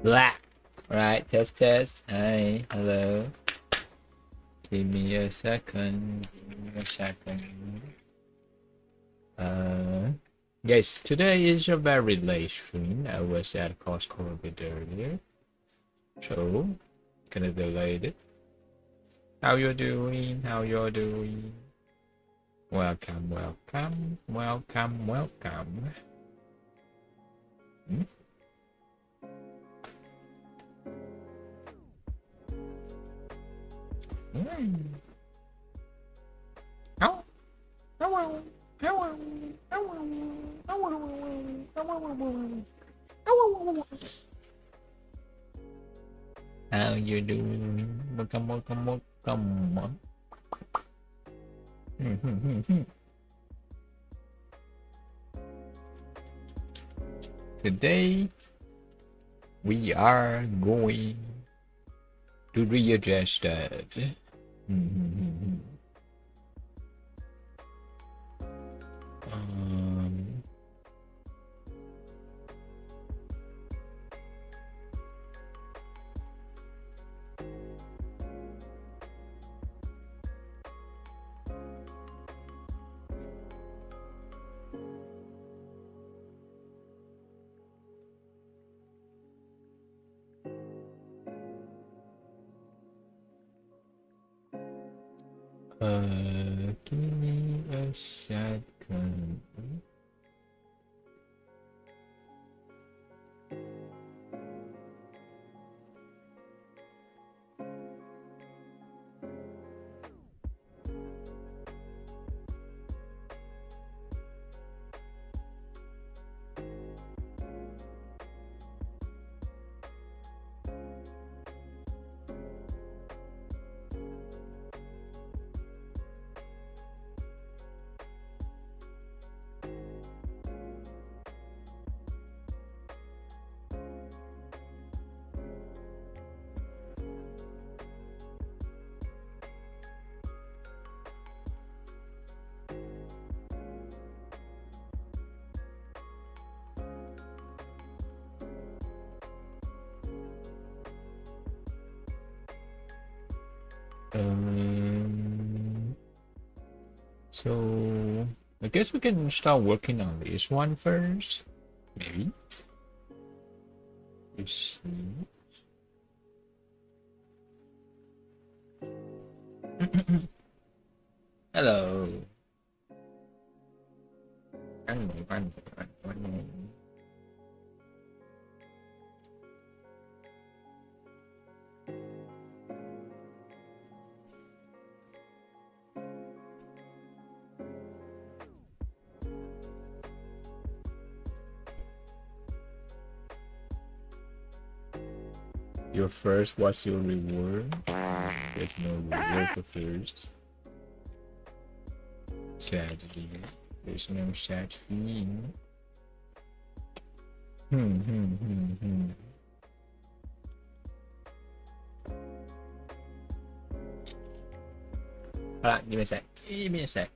Black. Right, test test. Hi, hello. Give me a second. Give me a second. Guys, today is a very late stream. I was at Costco a bit earlier, so gonna delay it. How you doing? How you doing? Welcome, welcome, welcome, welcome. Hmm? How? How? How you doing? Welcome, welcome, welcome. Today we are going to readjust stuff. Give me a second. So I guess we can start working on this one first, maybe. Let's see. Hello. Your first, what's your reward? There's no reward for first. Sadly, there's no such thing. 好啦 give me a sec. Give me a sec.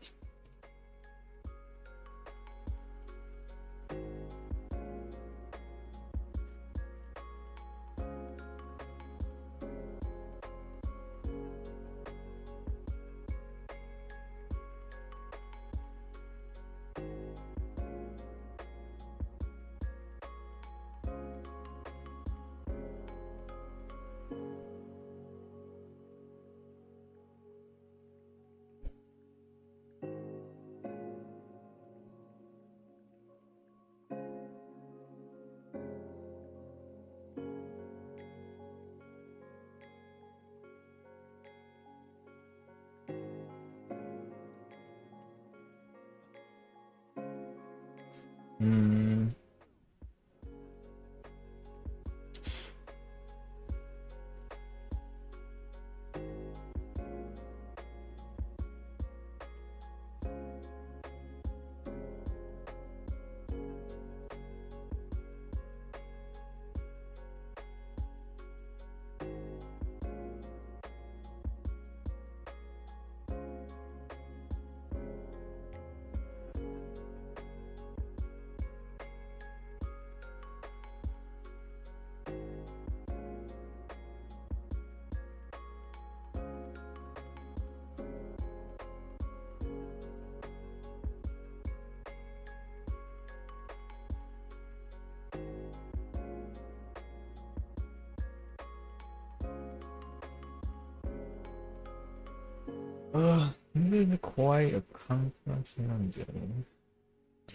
This is quite a complex answer.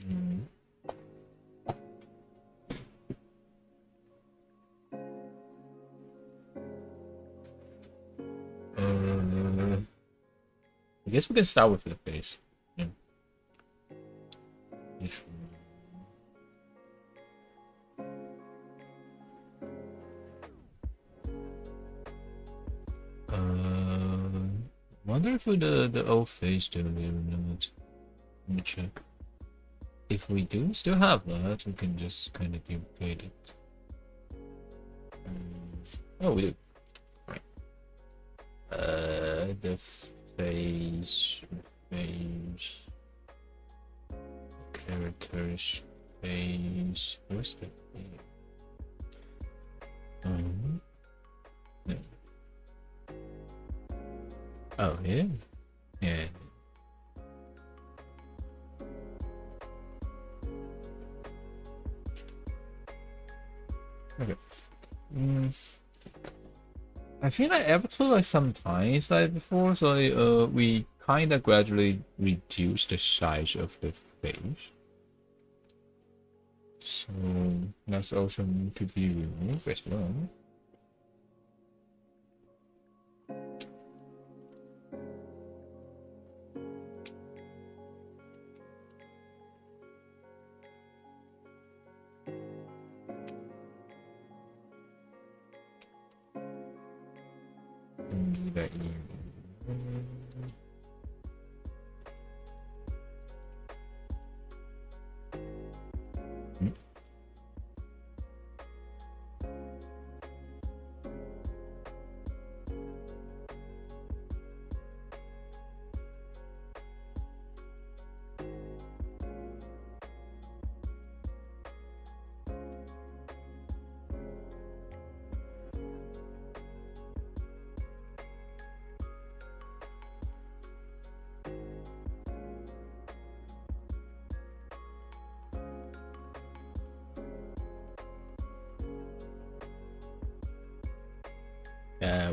Mm. I guess we can start with the face. Yeah. Wonder if the old face still there or not. Let me check. If we do still have that, we can just kind of duplicate it. Oh, we do. Right. The face, characters, face. Where's the? No. Oh, yeah. Yeah. Okay. I feel like Avatar like sometimes like before, so we kind of gradually reduce the size of the face. So that's also need to be removed as well. That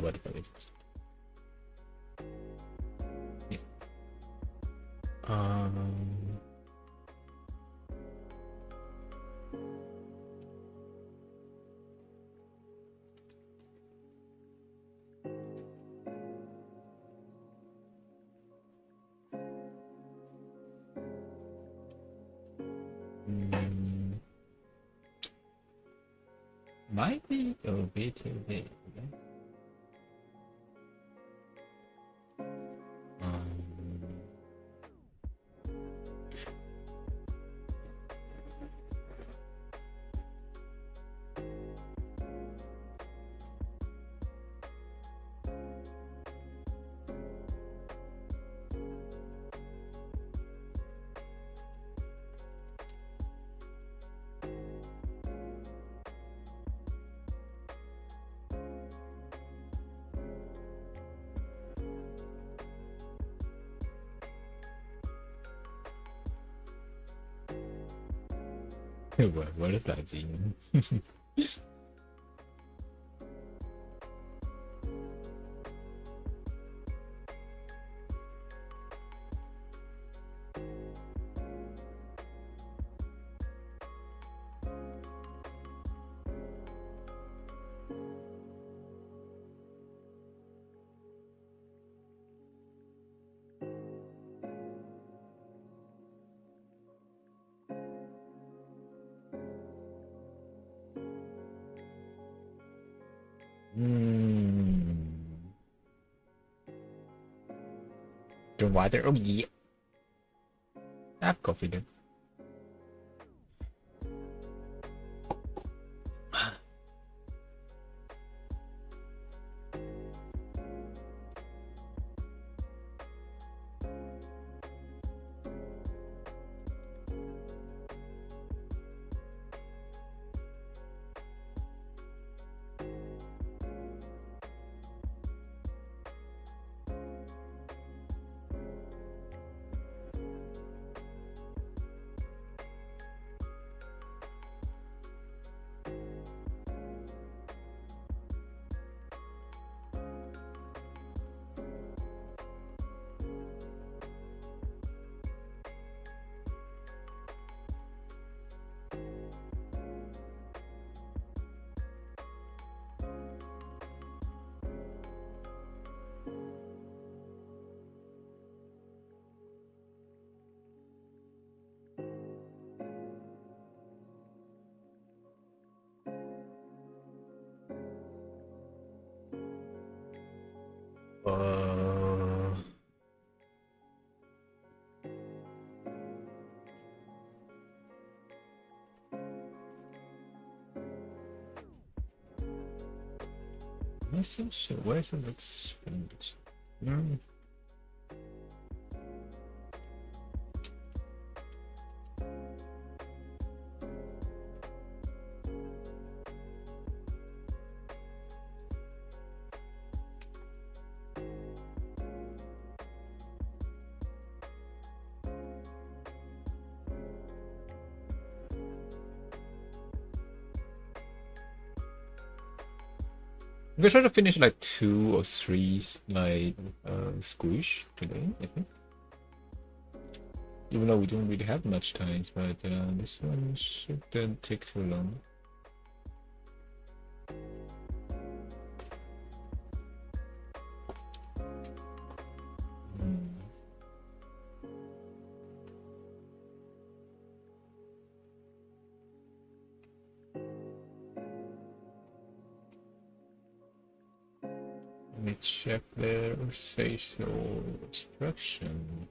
what about this? Yeah. Might be a bit too big. What is that, Gene? Đường water. Oh yeah. I have coffee then. Essential. Where's it looks? Mm. I'm gonna try to finish like 2 or 3 like squish today, I think. Even though we don't really have much time, but this one shouldn't take too long. Let me check their facial expression.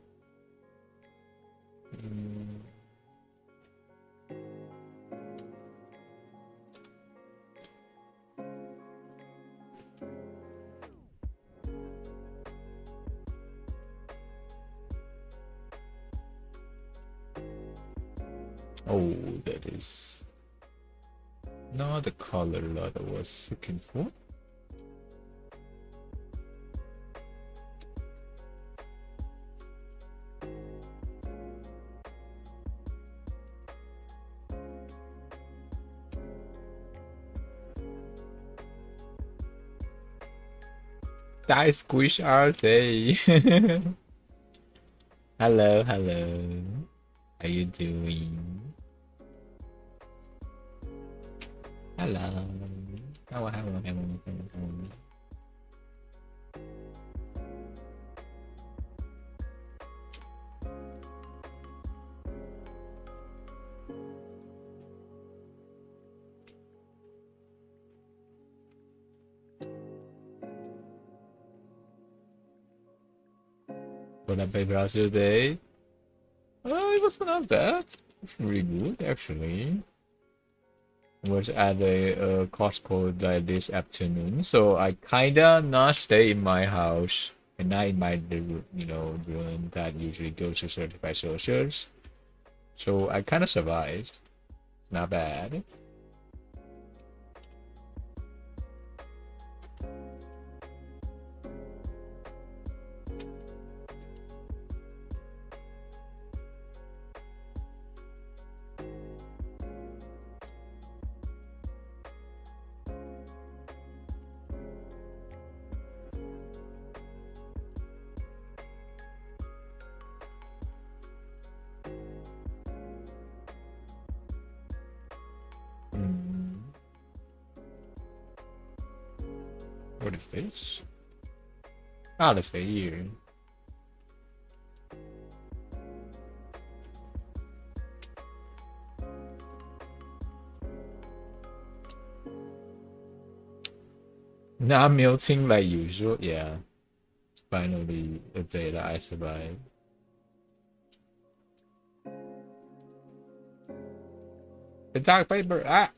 Oh, that is not the color that I was looking for. That squish all day. Hello, hello. How you doing? Hello. Hello. When I played browser day, oh, it was not bad. It's really good actually. I was at a Costco like this afternoon, so I kinda not stay in my house and not in my room that usually goes to certified socials. So I kind of survived. Not bad. What is this? Ah, let's stay here. Not melting like usual. Yeah. Finally, a day that I survived. The dark paper. Ah.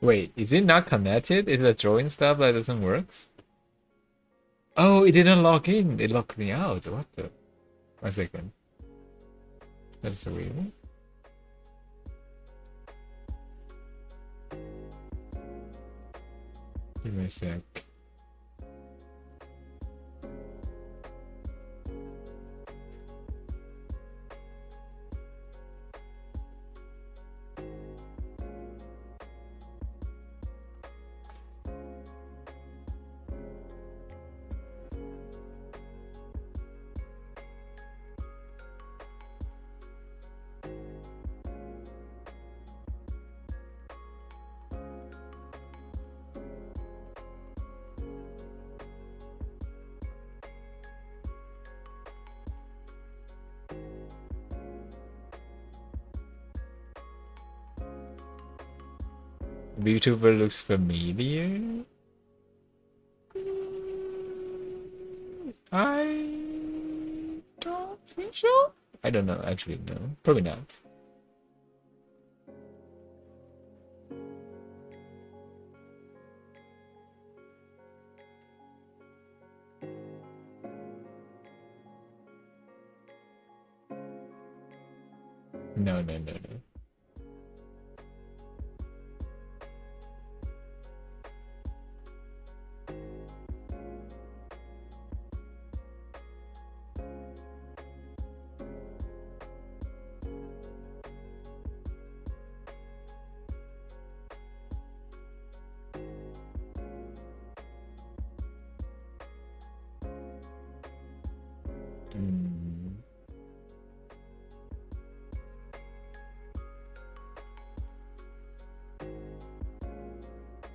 Wait, is it not connected? Is the drawing stuff that doesn't work? Oh, it didn't log in. It locked me out. What the? 1 second. That's weird. Give me a sec. VTuber looks familiar. I don't think so. I don't know. Actually, no. Probably not. No, no, no, no. Mm.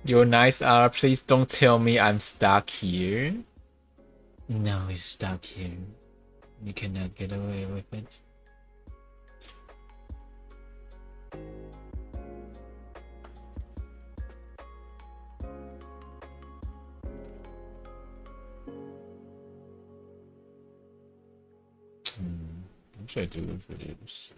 You're nice, please don't tell me I'm stuck here. No, you're stuck here. You cannot get away with it. What should I do for this?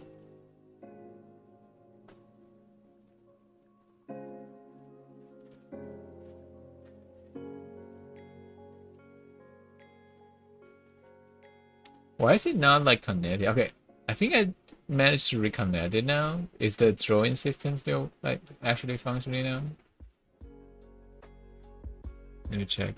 Why is it not like connected? Okay, I think I managed to reconnect it now. Is the drawing system still like actually functioning now? Let me check.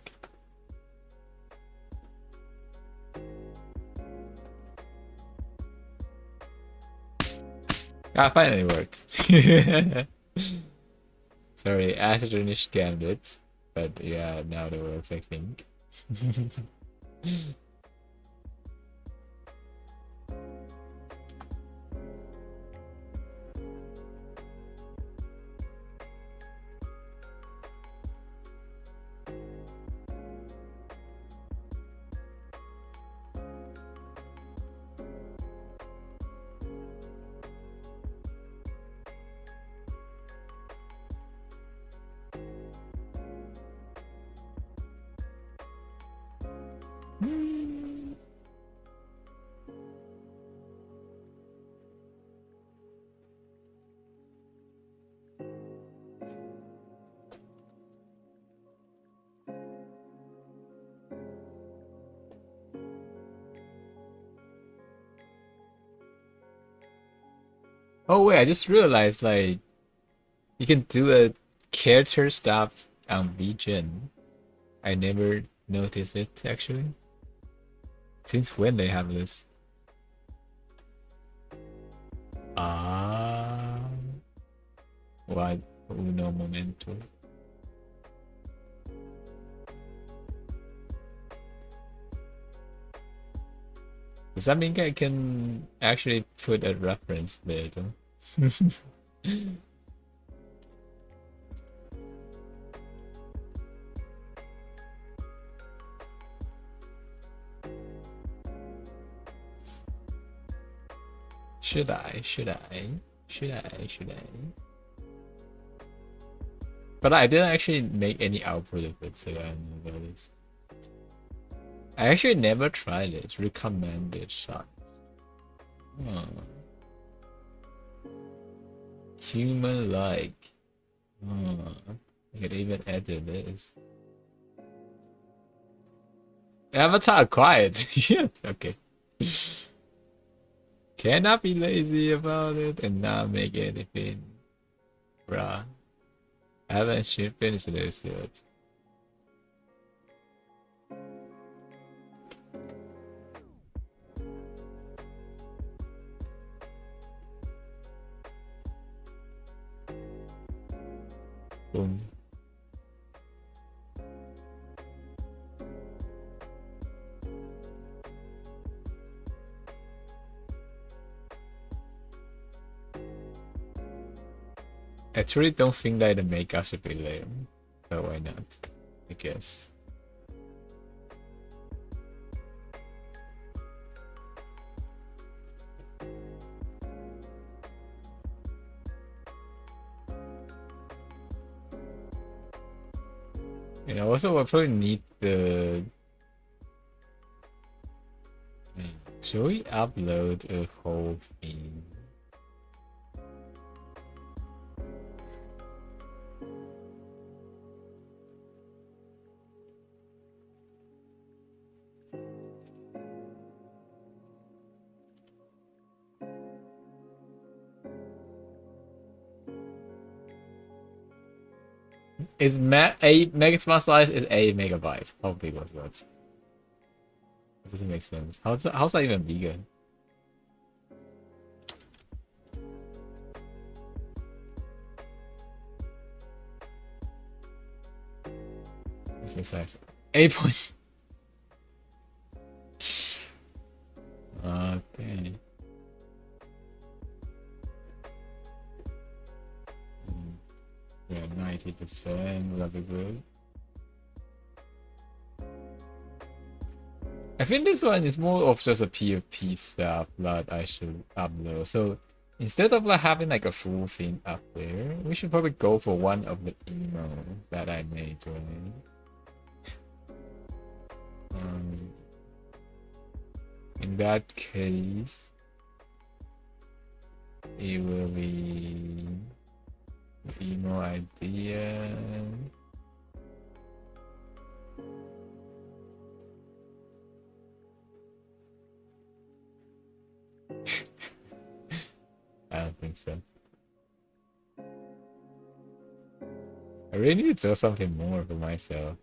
Ah, finally worked. Sorry, I accidentally scammed it, but yeah, now it works, I think. Oh wait, I just realized like you can do a character stuff on VGen. I never noticed it actually. Since when they have this? Ah, what uno momento. Does that mean I can actually put a reference there though? Should I? Should I? Should I? Should I? But I didn't actually make any output of it, so I don't know about this. I actually never tried it. Recommended shot. Oh. Human-like. Oh. I could even edit this. Avatar quiet. Yeah, okay. Cannot be lazy about it and not make anything. Bruh. I haven't finished this yet. Boom. I actually don't think that the makeup should be lame, but why not? I guess. And also we'll probably need the... Should we upload a whole thing? Is 8 megabyte size is 8 megabytes. How big was that? It doesn't make sense. How's that even bigger? What's the size? 8 points. Okay. Yeah, 90%. That'll be good. I think this one is more of just a PvP stuff that I should upload. So instead of like having like a full thing up there, we should probably go for one of the emo that I made, right? In that case, it will be the emo idea. I don't think so. I really need to do something more for myself.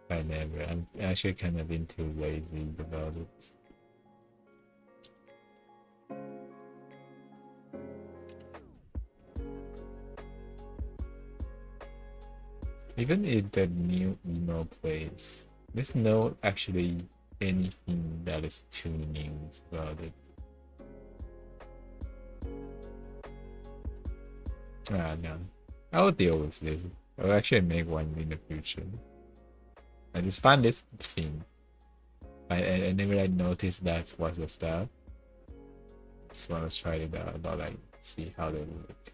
I never. I'm actually kind of been too lazy about it. Even in the new emo place, there's no actually anything that is too new about it. Ah, no. I'll deal with this. I'll actually make one in the future. I just found this thing. I never like noticed that was the stuff. So I was trying it out, but like see how they look.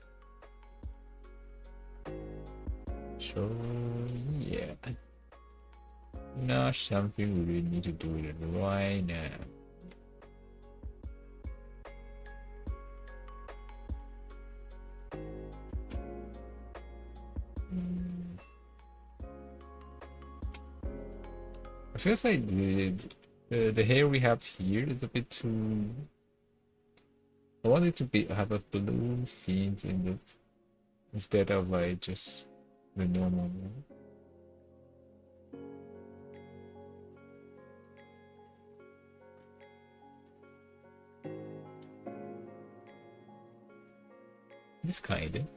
So yeah. Not something we really need to do it right now. I feel like the hair we have here is a bit too. I want it to have a blue fins in it instead of like just the normal one. This kind.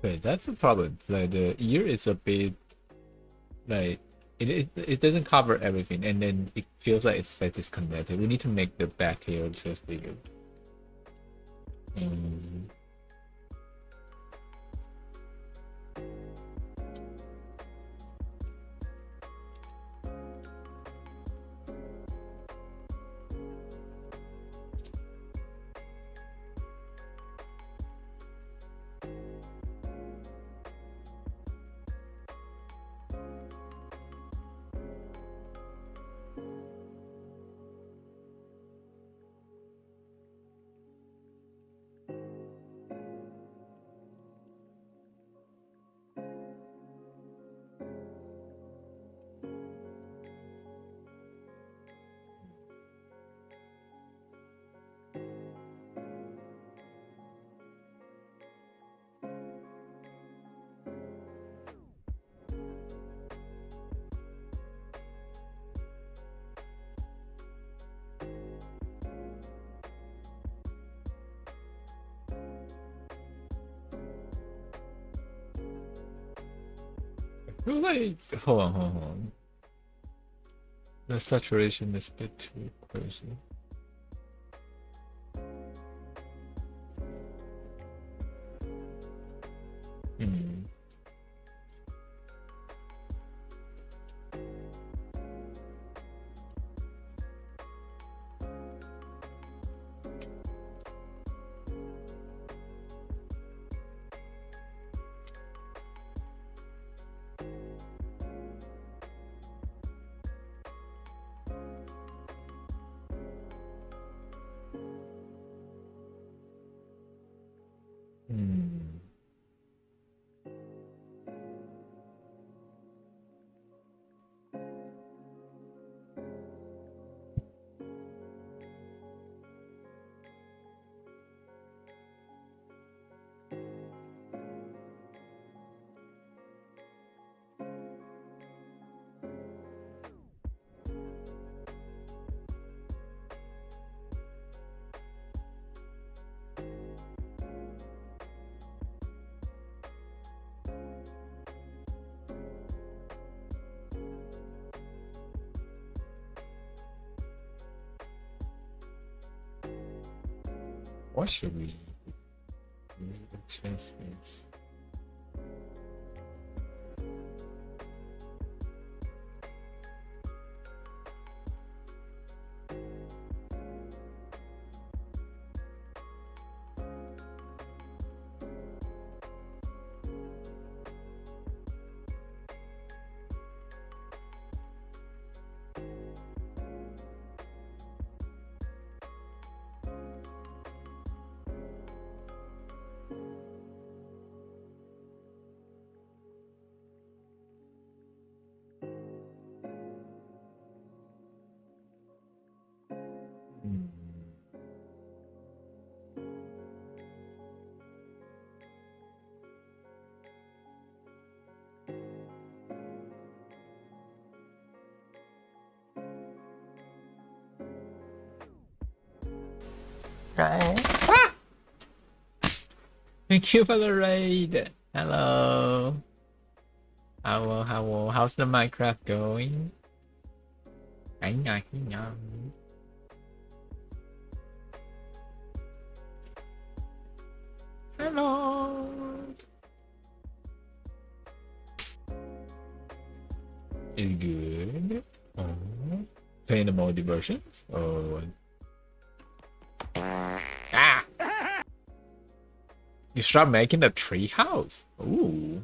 Wait, that's a problem. Like the ear is a bit like it doesn't cover everything, and then it feels like it's like disconnected. We need to make the back here just bigger. Mm. I feel like hold on. The saturation is a bit too crazy. Hmm. Hmm. What should we change this? Hmm. Right. Thank you for the raid. Hello. How's the Minecraft going? Hello. It's good. Oh. Playing the multi versions? Oh. Ah! You start making the tree house. Ooh.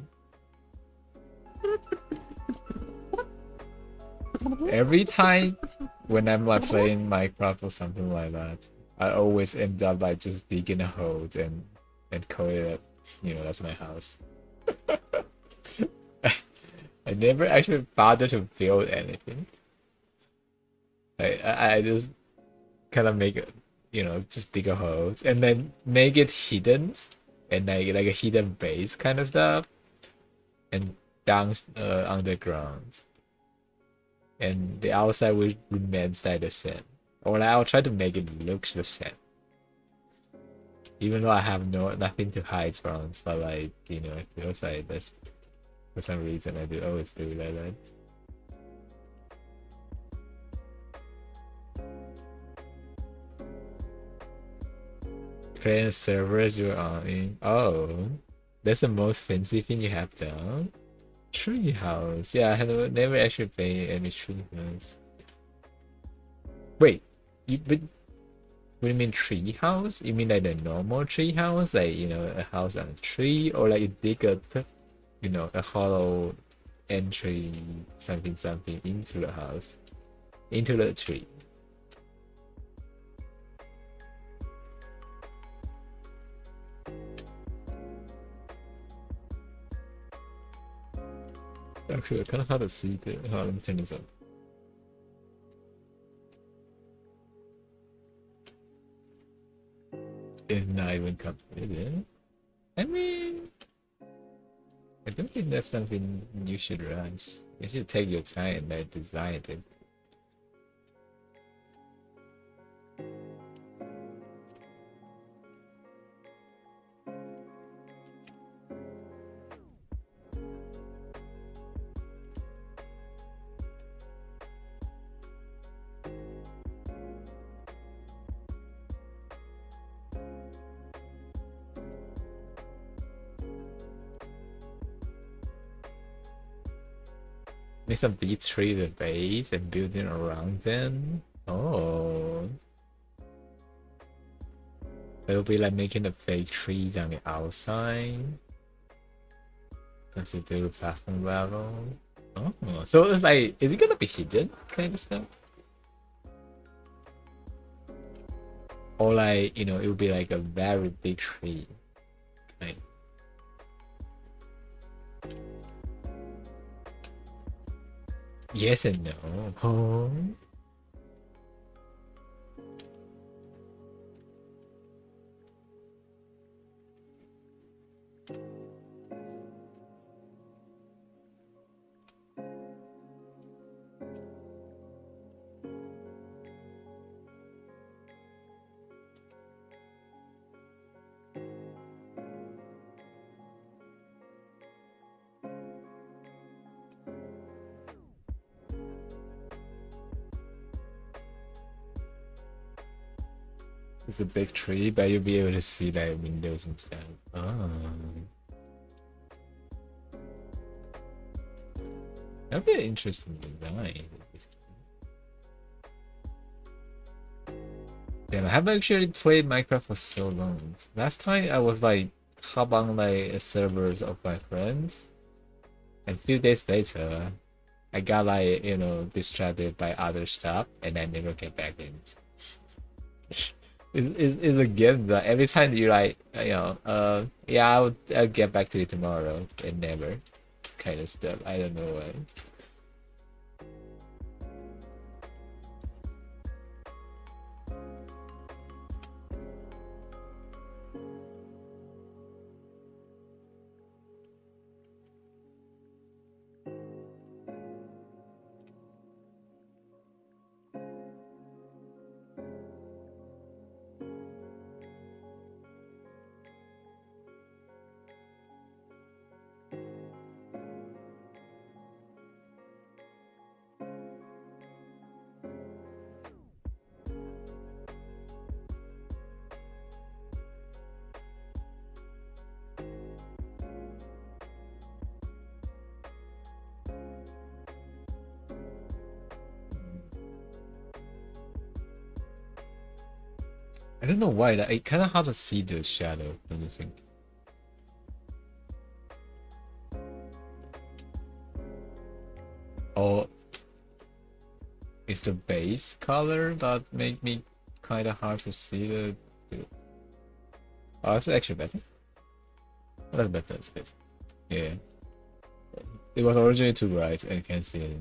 Every time when I'm like playing Minecraft or something like that, I always end up like just digging a hole and call it up. You know, that's my house. I never actually bothered to build anything. I just kind of make it, you know, just dig a hole and then make it hidden and like a hidden base kind of stuff and down underground. And the outside will remain stay the same. Or like, I'll try to make it look the same. Even though I have nothing to hide from, but like, you know, it feels like this for some reason I do always do like that. Create servers you're on in. Oh, that's the most fancy thing you have done. Treehouse. Yeah, I have never actually played any treehouse. Wait, but what do you mean treehouse? You mean like the normal treehouse, like you know, a house on a tree, or like you dig a, you know, a hollow entry, something into the house, into the tree. Actually, I kind of hard to see the. Oh, let me turn this up. It's not even completed. I mean, I don't think that's something you should rush. You should take your time and like design it. Make some beach tree the base and building around them. Oh. It'll be like making the fake trees on the outside. Let's do platform level. Oh, so it's like, is it gonna be hidden kind of stuff? Or like, you know, it would be like a very big tree. Like, yes and no. Oh. It's a big tree, but you'll be able to see like windows and stuff. Oh. That'd be an interesting design. Damn, I haven't actually played Minecraft for so long. Last time I was like hop on like servers of my friends, and a few days later, I got like, you know, distracted by other stuff, and I never get back in. It's a game that every time you like, you know, yeah, I'll get back to you tomorrow, and never, kind of stuff. I don't know why. I don't know why. Like, it kind of hard to see the shadow. Don't you think? Or it's the base color that make me kind of hard to see the. Oh, it's actually better. Oh, that's better. It's better. Yeah. It was originally too bright. I can't see it.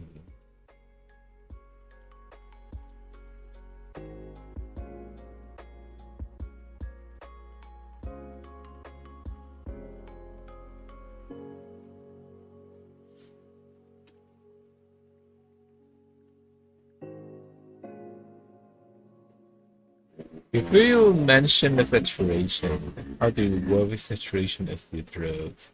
If you mention the saturation, how do you work with saturation as the throat?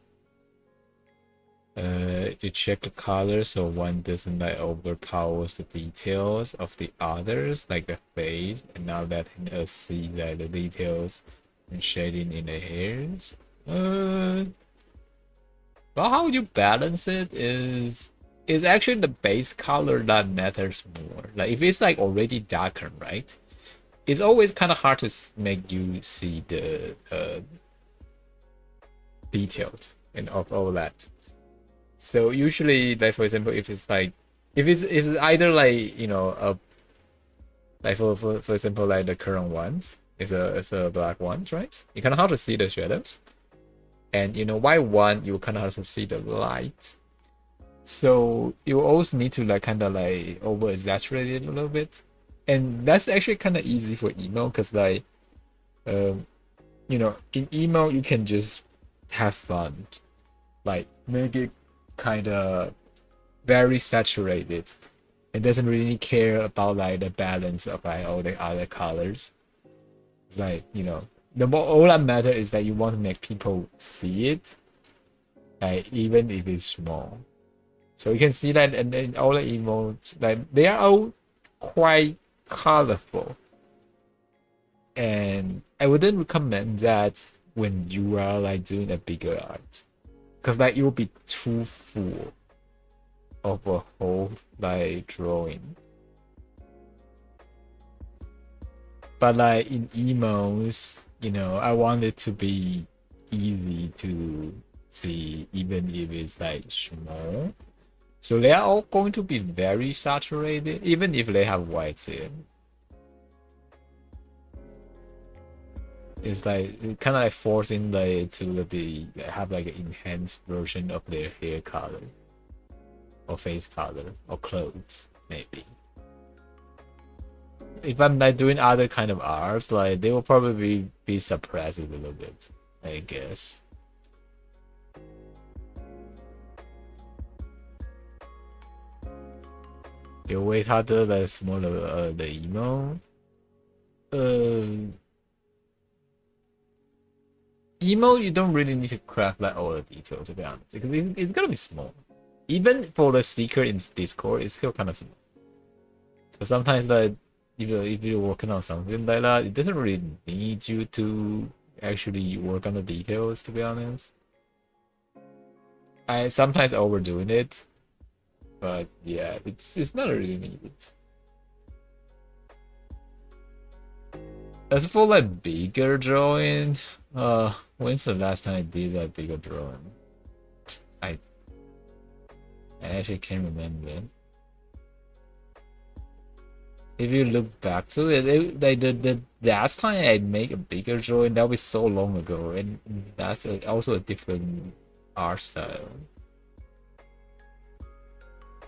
You check the color so one doesn't like overpowers the details of the others, like the face, and now letting us see like the details and shading in the hairs. Well, how you balance it is actually the base color that matters more. Like if it's like already darker, right? It's always kind of hard to make you see the details and of all that. So usually, like for example, if it's like if it's either like like for example like the current ones it's a black ones, right? You kind of have to see the shadows, and white one you kind of have to see the light. So you also need to like kind of like over exaggerate it a little bit, and that's actually kind of easy for email because like in email you can just have fun, like make it kind of very saturated. It doesn't really care about like the balance of like all the other colors. It's like the more all that matter is that you want to make people see it, like even if it's small. So you can see that, and then all the emotes, like they are all quite colorful. And I wouldn't recommend that when you are like doing a bigger art, because like it will be too full of a whole like drawing. But like in emos, I want it to be easy to see, even if it's like small. So they are all going to be very saturated, even if they have whites in. It's like kind of like forcing they to be have like an enhanced version of their hair color or face color or clothes maybe. If I'm like doing other kind of arts, like they will probably be suppressed a little bit, I guess.有为它的来什么的 emo，emo you don't really need to craft like all the details to be honest, because it's gonna be small. Even for the sticker in Discord, it's still kind of small. So sometimes like if you're working on something like that, it doesn't really need you to actually work on the details, to be honest. I sometimes overdoing it, but yeah, it's not really needed. As for like bigger drawing, when's the last time I did that bigger drawing? I actually can't remember. If you look back to it, the last time I make a bigger drawing, that was so long ago, and that's also a different art style.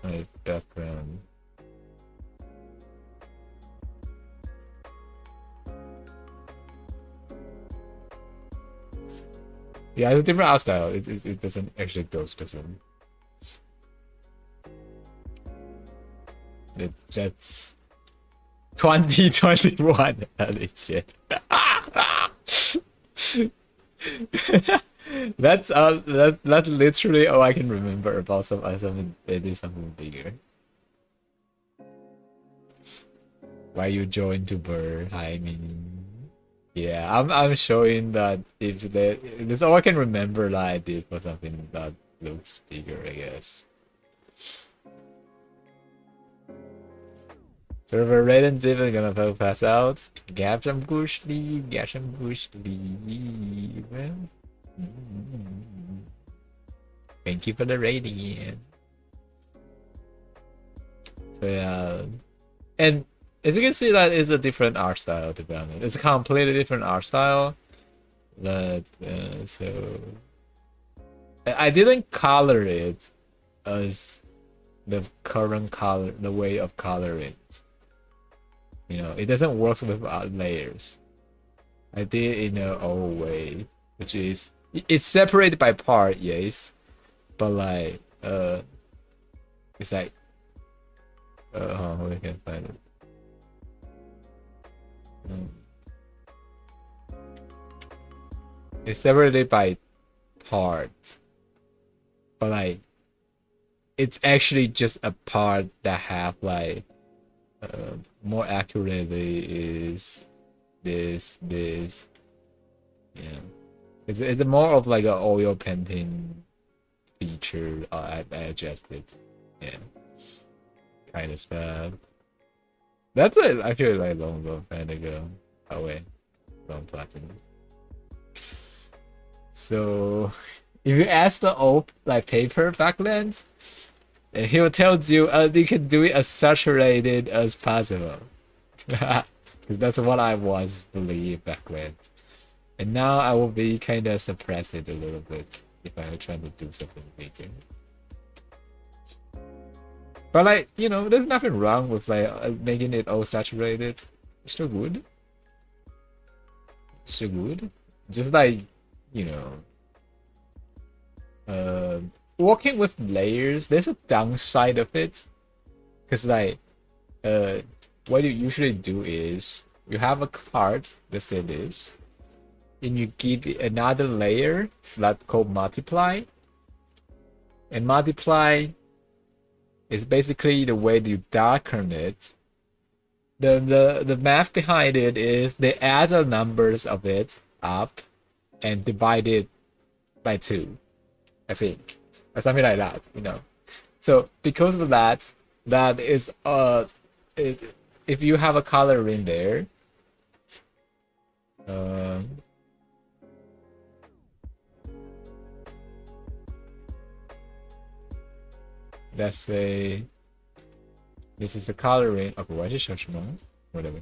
My background. Yeah, it's a different art style. It doesn't actually go doesn't. That's 2021. Holy shit. That's literally all I can remember about something they did something bigger. Why you join to bird? I mean, yeah, I'm showing that if this all I can remember that I did for something that looks bigger, I guess. Server red and Div gonna pass out. Gap some good sleep, gap some good sleep. Thank you for the rating. So yeah, and as you can see, that is a different art style. To be honest, it's a completely different art style. But so I didn't color it as the current color, the way of coloring it. It doesn't work with layers. I did it in an old way, which is it's separated by part, yes, but like it's like we can find it. It's separated by parts, but like it's actually just a part that have like more accurately is this. Yeah, it's more of like an oil painting feature. I adjusted. Yeah, kind of stuff. That's actually like long time ago. Oh wait, long platinum. So if you ask the old like paper back then, he will tell you you can do it as saturated as possible. Because that's what I was believe back then. And now I will be kind of suppress it a little bit if I try to do something bigger. But like, you know, there's nothing wrong with like making it all saturated. It's still good. It's still good. Just like, you know, working with layers, there's a downside of it. Because like, what you usually do is you have a card, let's say this, and you give it another layer that's called multiply. And multiply is basically the way you darken it. The math behind it is they add the numbers of it up and divide it by 2, I think, or something like that, you know. So because of that, that is if you have a color in there, let's say this is the coloring. Okay, why is it whatever.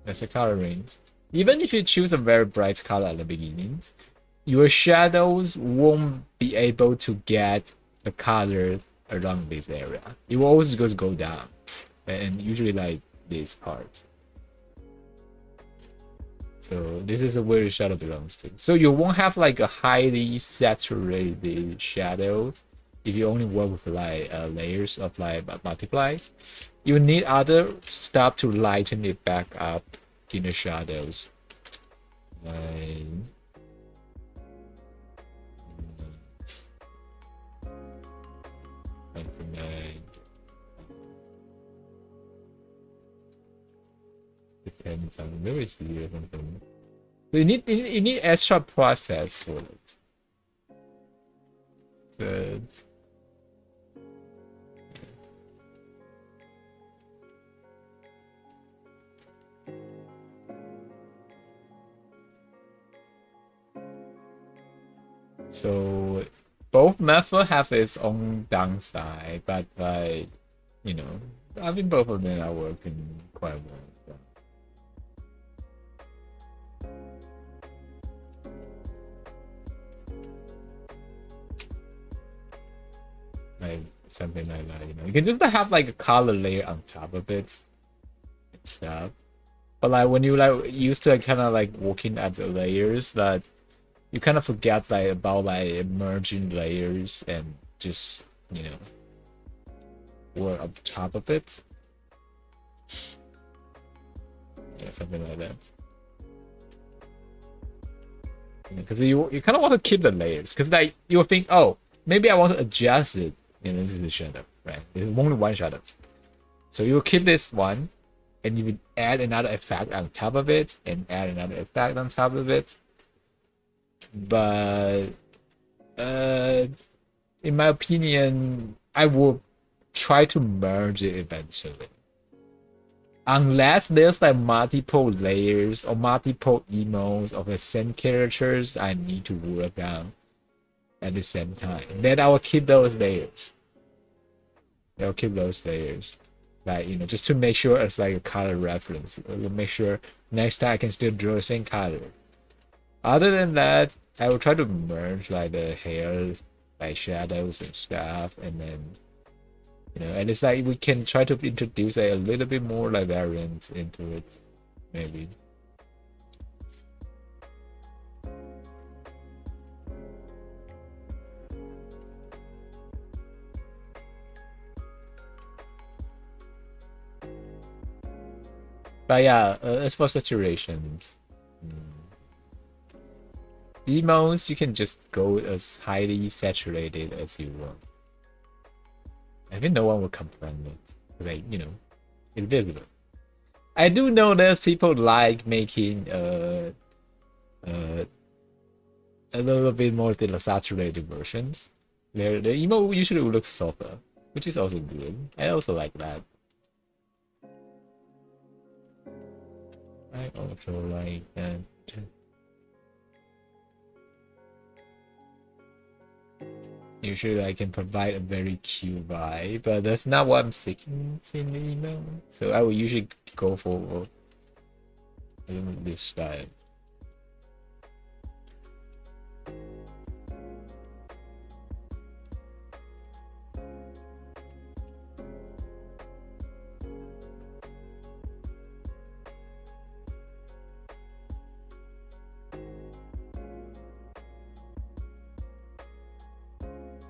That's the coloring. Even if you choose a very bright color at the beginning, your shadows won't be able to get the color around this area. It will always just go down, and usually like this part. So this is where your shadow belongs to. So you won't have like a highly saturated shadows if you only work with like layers of like multiplies. You need other stuff to lighten it back up in the shadows. Like depends on where is here or something. So you need extra process for it. Good. So both methods have its own downside, but like, you know, I think both of them are working quite well. So. Like something like that, you know. You can just have like a color layer on top of it and stuff. But like when you like used to kind of like working at the layers, that you kind of forget like about like merging layers and just, you know, work on top of it. Yeah, something like that. Because you kind of want to keep the layers, because like you think, oh, maybe I want to adjust it. You know, this is a shadow, right? There's only one shadow, so you will keep this one, and you would add another effect on top of it, and add another effect on top of it. But in my opinion, I will try to merge it eventually. Unless there's like multiple layers or multiple emotes of the same characters I need to work on at the same time, then I will keep those layers. I'll keep those layers. Like, you know, just to make sure it's like a color reference. We'll make sure next time I can still draw the same color. Other than that, I will try to merge like the hair, like shadows and stuff, and then, you know, and it's like we can try to introduce like, a little bit more like variants into it, maybe. But yeah, as for saturations, Emails, you can just go as highly saturated as you want. I think no one will complain it. Like, you know, it's visible. I do know there's people like making a little bit more saturated versions. The emo usually will look softer, which is also good. I also like that. I also like that. Usually I can provide a very cute vibe, but that's not what I'm seeking in the email. So I will usually go for this style.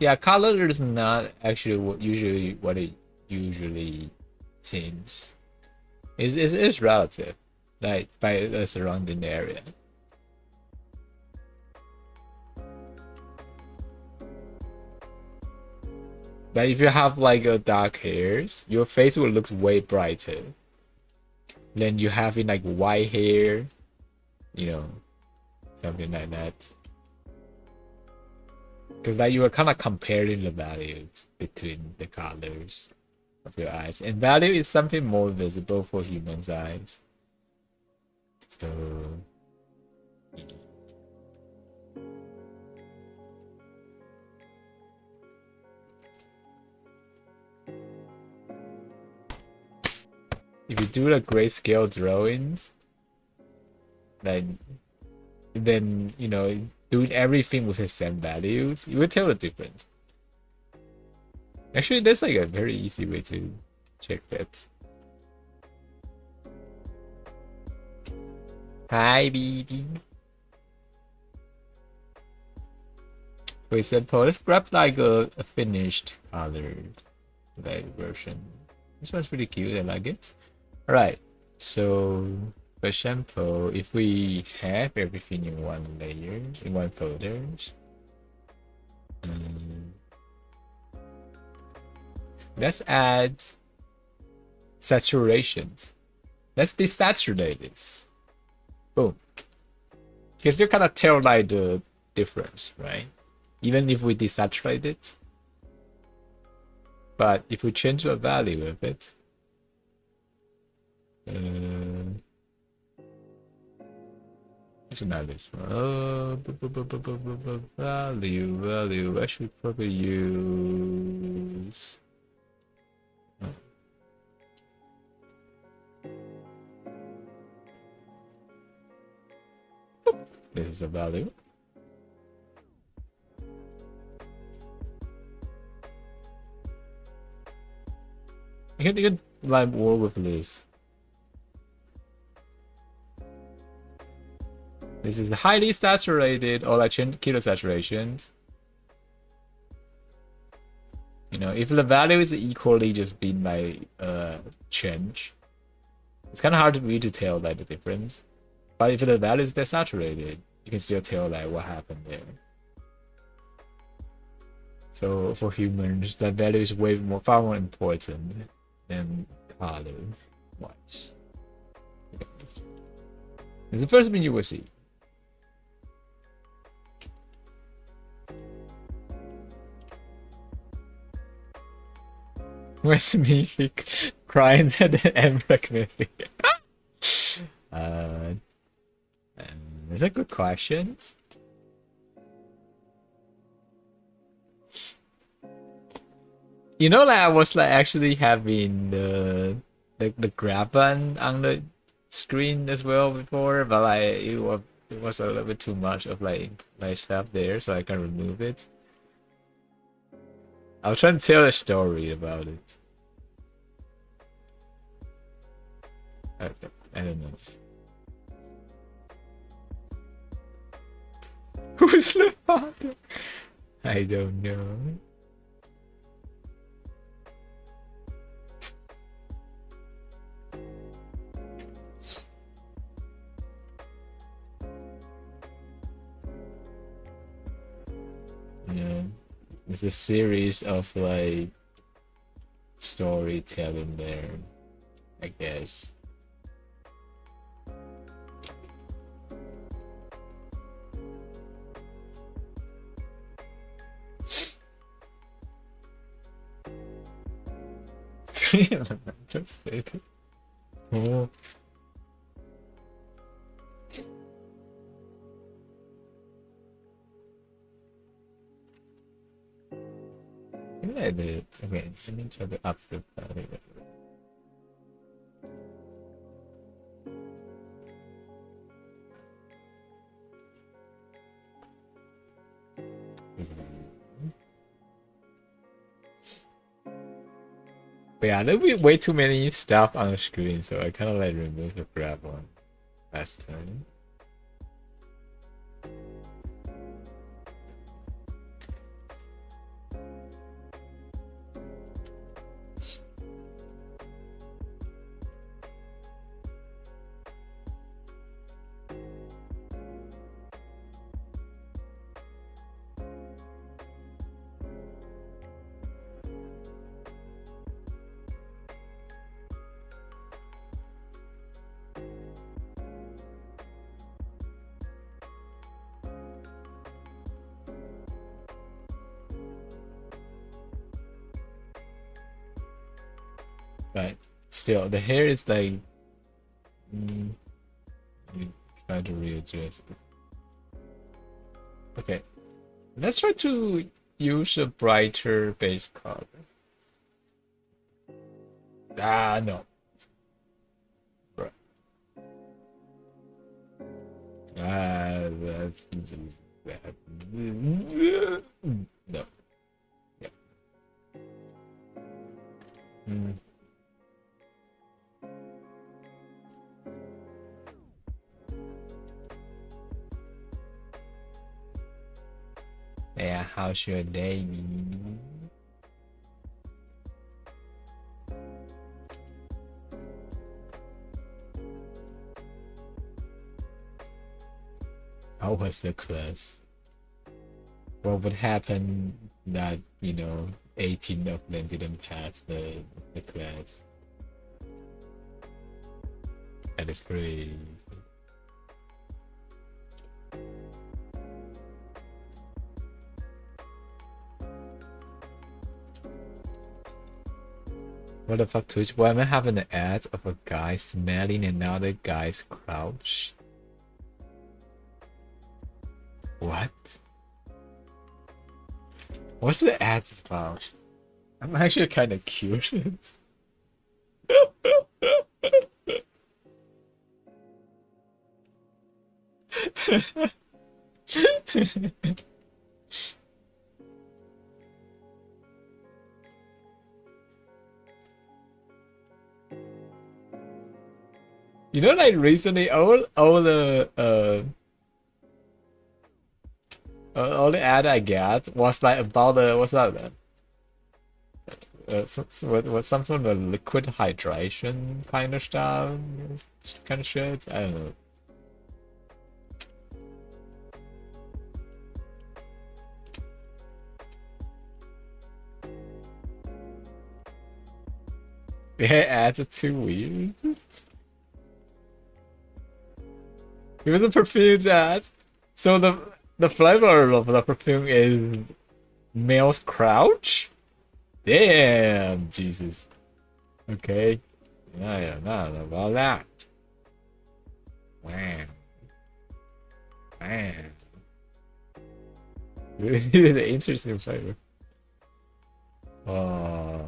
Yeah, color is not actually what it usually seems. It's relative, like by the surrounding area. But if you have like a dark hairs, your face will look way brighter. Then you having like white hair, you know, something like that. Because like you are kind of comparing the values between the colors of your eyes, and value is something more visible for humans' eyes. So if you do the grayscale drawings, then you know, doing everything with the same values, you will tell the difference. Actually, that's like a very easy way to check that. Hi, baby. For example, let's grab like a finished colored like version. This one's pretty cute. I like it. All right. So, for example, if we have everything in one layer, in one folder, let's add saturations. Let's desaturate this. Boom. You can still kind of tell like the difference, right? Even if we desaturate it. But if we change the value of it, it's not this one. Value. I should probably use. This is a value. You can like work with this. This is highly saturated, or like kilo saturations. You know, if the value is equally just being like change, it's kind of hard for me to tell like the difference. But if the value is desaturated, you can still tell like what happened there. So for humans, that value is far more important than color wise. Okay. It's the first thing you will see. Where's me crying at the end maybe? These are good questions. You know, like I was like actually having the grab button on the screen as well before, but like it was a little bit too much of like my stuff there, so I can remove it. I was trying to tell a story about it. Okay, I don't know. Who's the father? I don't know. You know, it's a series of like storytelling there, I guess. Elemental state. Oh. Maybe I did. Okay, let me try to up the value. But yeah, there'll be way too many stuff on the screen, so I kind of like remove the grab one last time. But still, the hair is like. Try to readjust it. Okay, let's try to use a brighter base color. Ah, no. Right. Ah, that's just that. No. Yeah. Yeah, how's your day? How was the class? What would happen that, 18 of them didn't pass the class? That is great. What the fuck, Twitch? Why am I having an ad of a guy smelling another guy's crouch? What? What's the ad about? I'm actually kind of curious. Like recently, all the ad I get was like about what's that? Some sort of liquid hydration kind of stuff, kind of shit. I don't know. Yeah, ads are too weird. Even the perfumes ad. So the flavor of the perfume is male's crouch? Damn, Jesus. Okay. I don't know about that. Wow. Wow. The interesting flavor. Oh.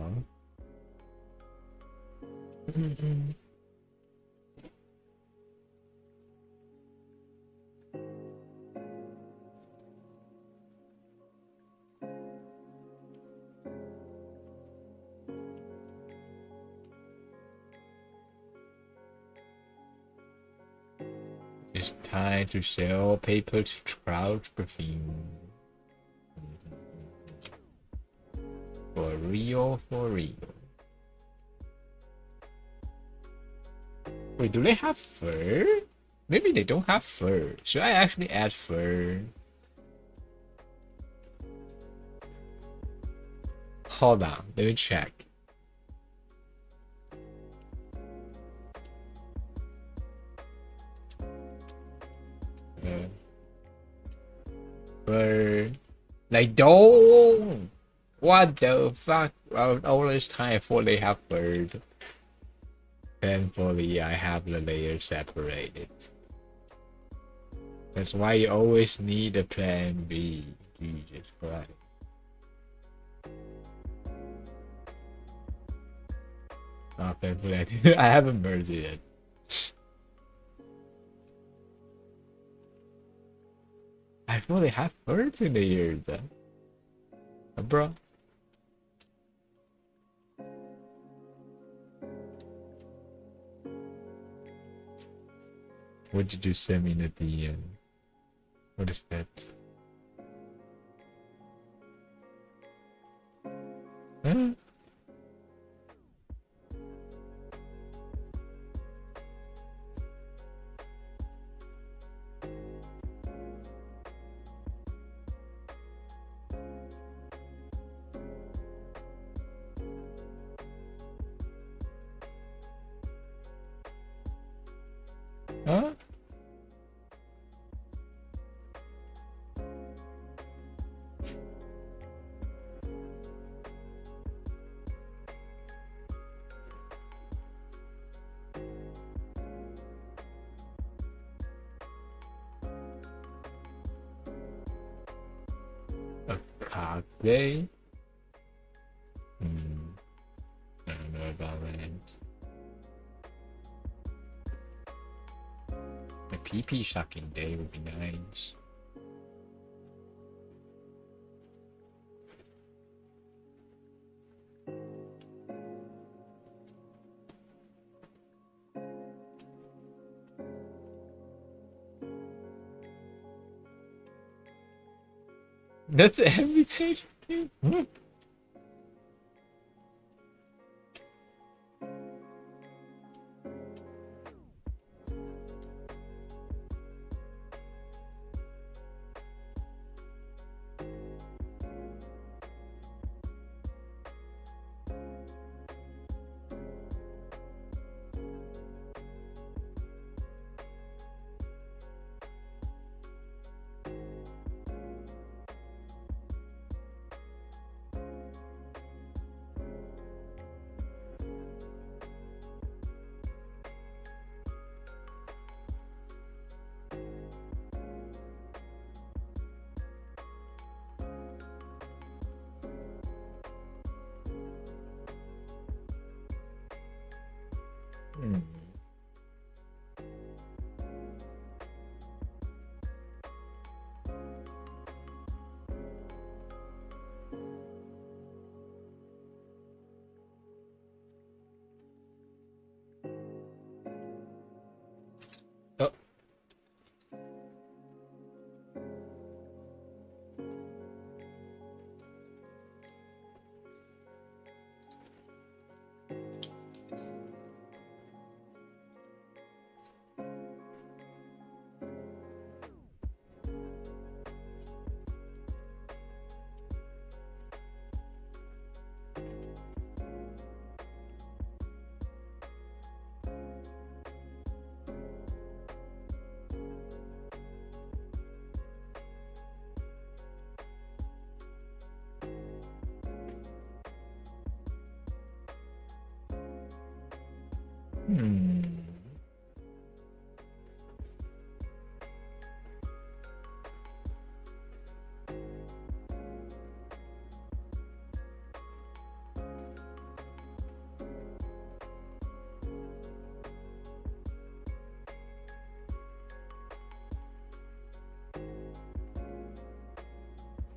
It's time to sell paper to crouch perfume. For real, for real. Wait, do they have fur? Maybe they don't have fur. Should I actually add fur? hold on. Let me check. Bird. Like, don't. What the fuck? All this time for they have bird. Thankfully, I have the layers separated. That's why you always need a plan B. Jesus Christ. Oh, thankfully I haven't merged it yet. I thought they have birds in the ears, bro. What did you send me at the end? What is that? Huh? Huh? A cock day? I don't know about that. A pee-pee sucking day would be nice. That's everything. Oh.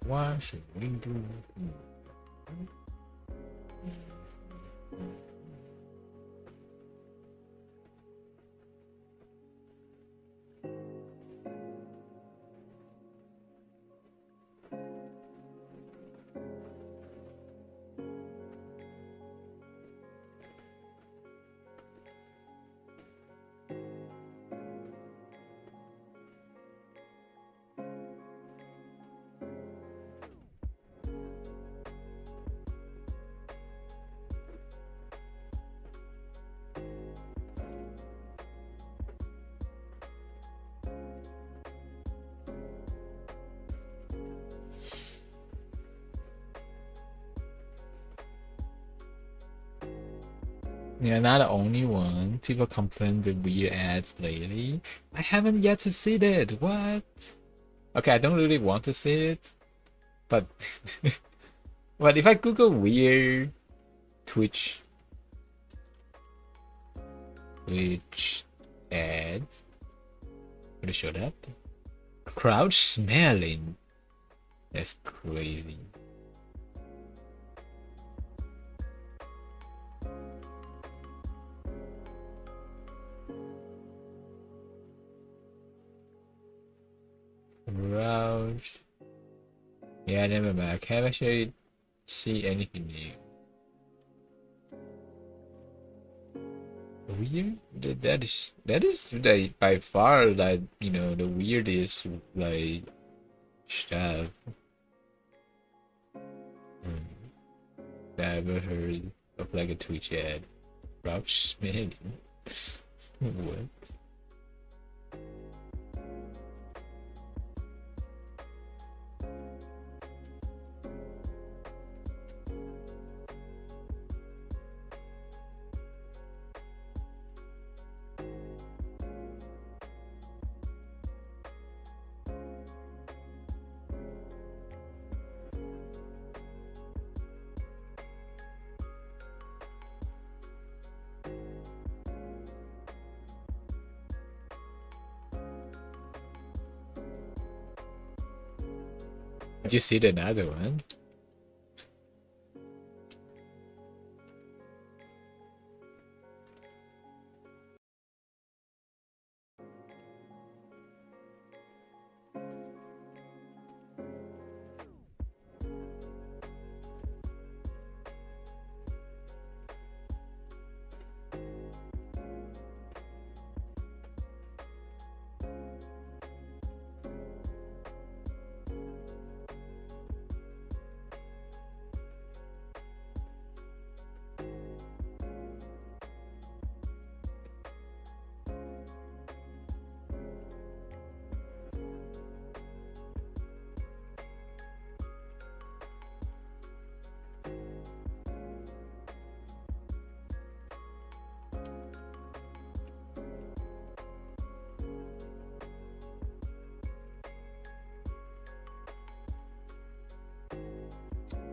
What should we do? You're not the only one. People complain with weird ads lately. I haven't yet to see that. What? Okay, I don't really want to see it, but but if I Google weird Twitch ads, would it show up? Crouch smelling. That's crazy. Crouch. Yeah, never mind. I can't actually see anything new. Weird? That is like by far like the weirdest like stuff I ever heard of like a Twitch ad. Crouch smelling. What? Did you see another one?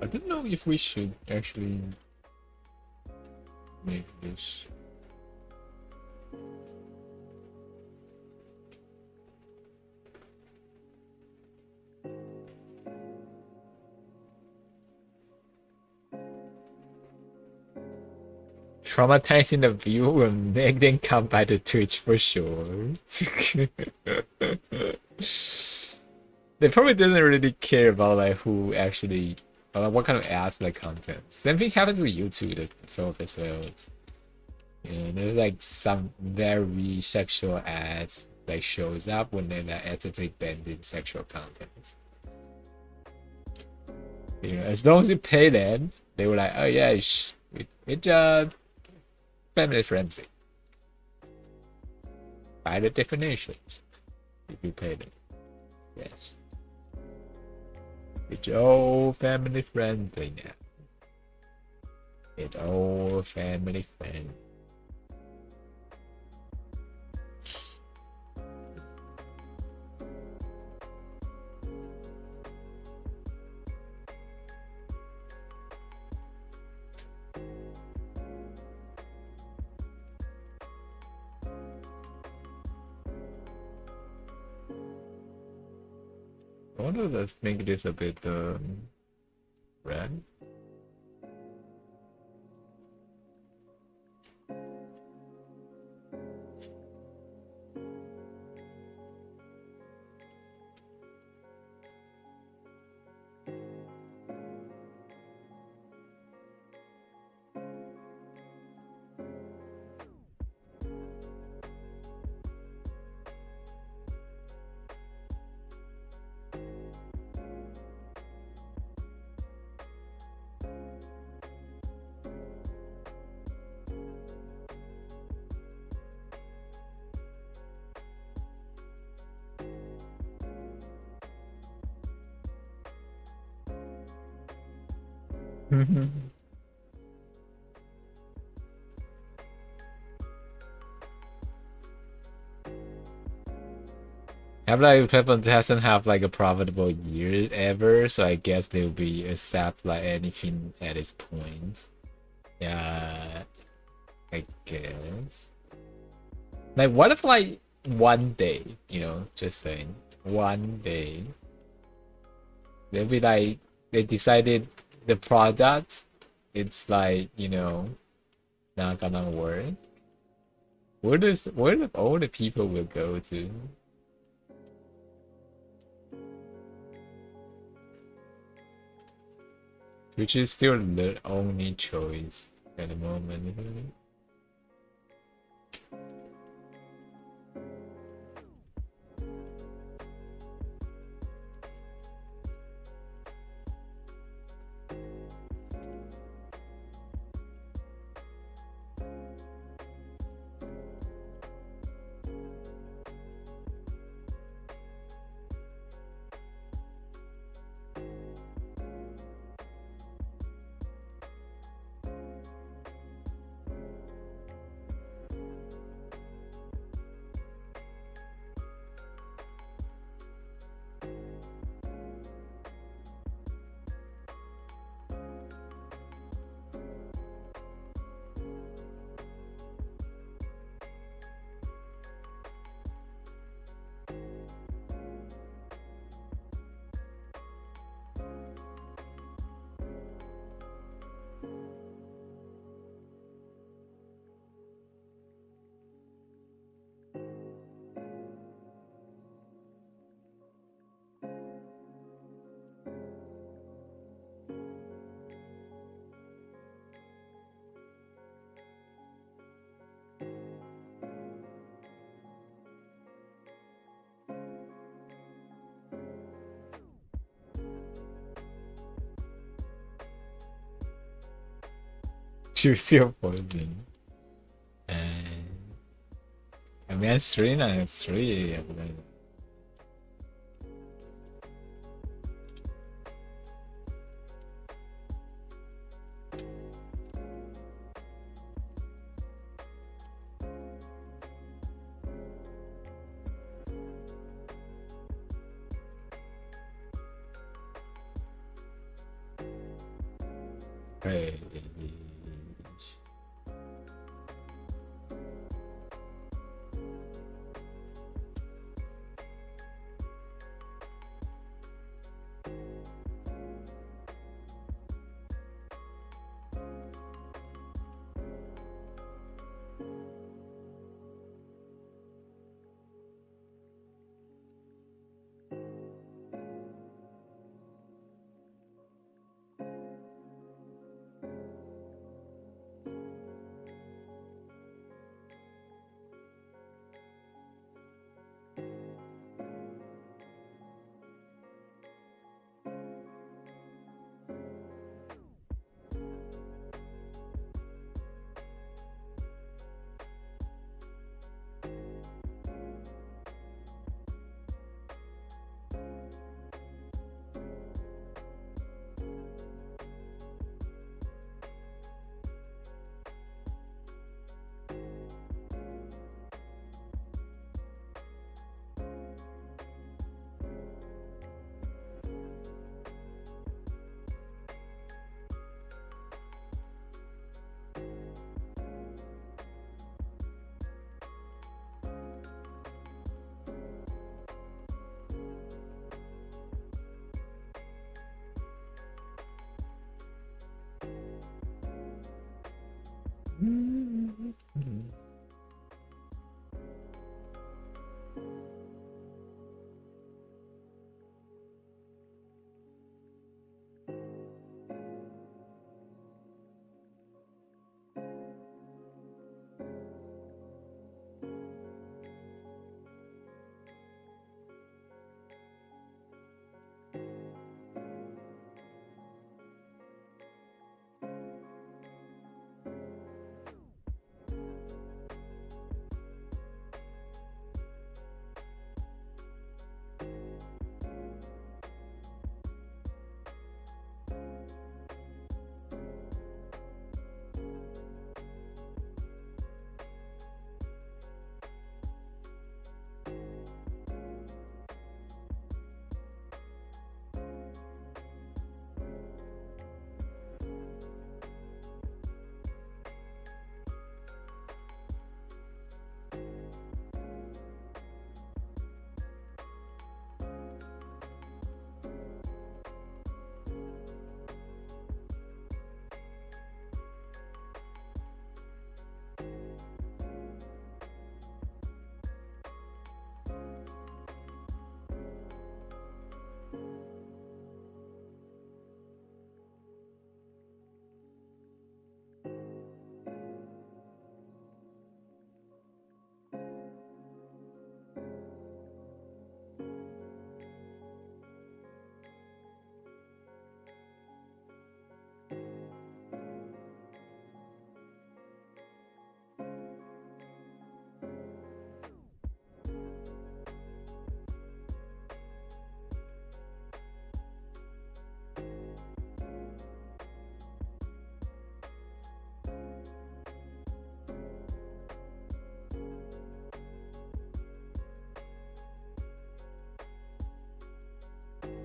I don't know if we should actually make this. Traumatizing the viewer, make them come by the Twitch for sure. They probably doesn't really care about like who actually, what kind of ads like content. Same thing happens with YouTube, the film episodes. There's like some very sexual ads like shows up when they're actively banned sexual content. As long as you pay them, they were like, oh yeah, good job, family friendly. By the definitions, if you pay them, yes. It's all family friendly now. It's all family friendly. I wonder if let's make this a bit red. Half-Life Weapons hasn't have like a profitable year ever, so I guess they'll be accept like anything at this point. Yeah, I guess. Like, what if like one day, just saying, one day they'll be like they decided the product, it's like not gonna work. Where all the people will go to? Which is still the only choice at the moment. Choose your poison. And I mean, it's 393. Hey.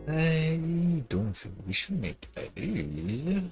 I don't think we should make that easy.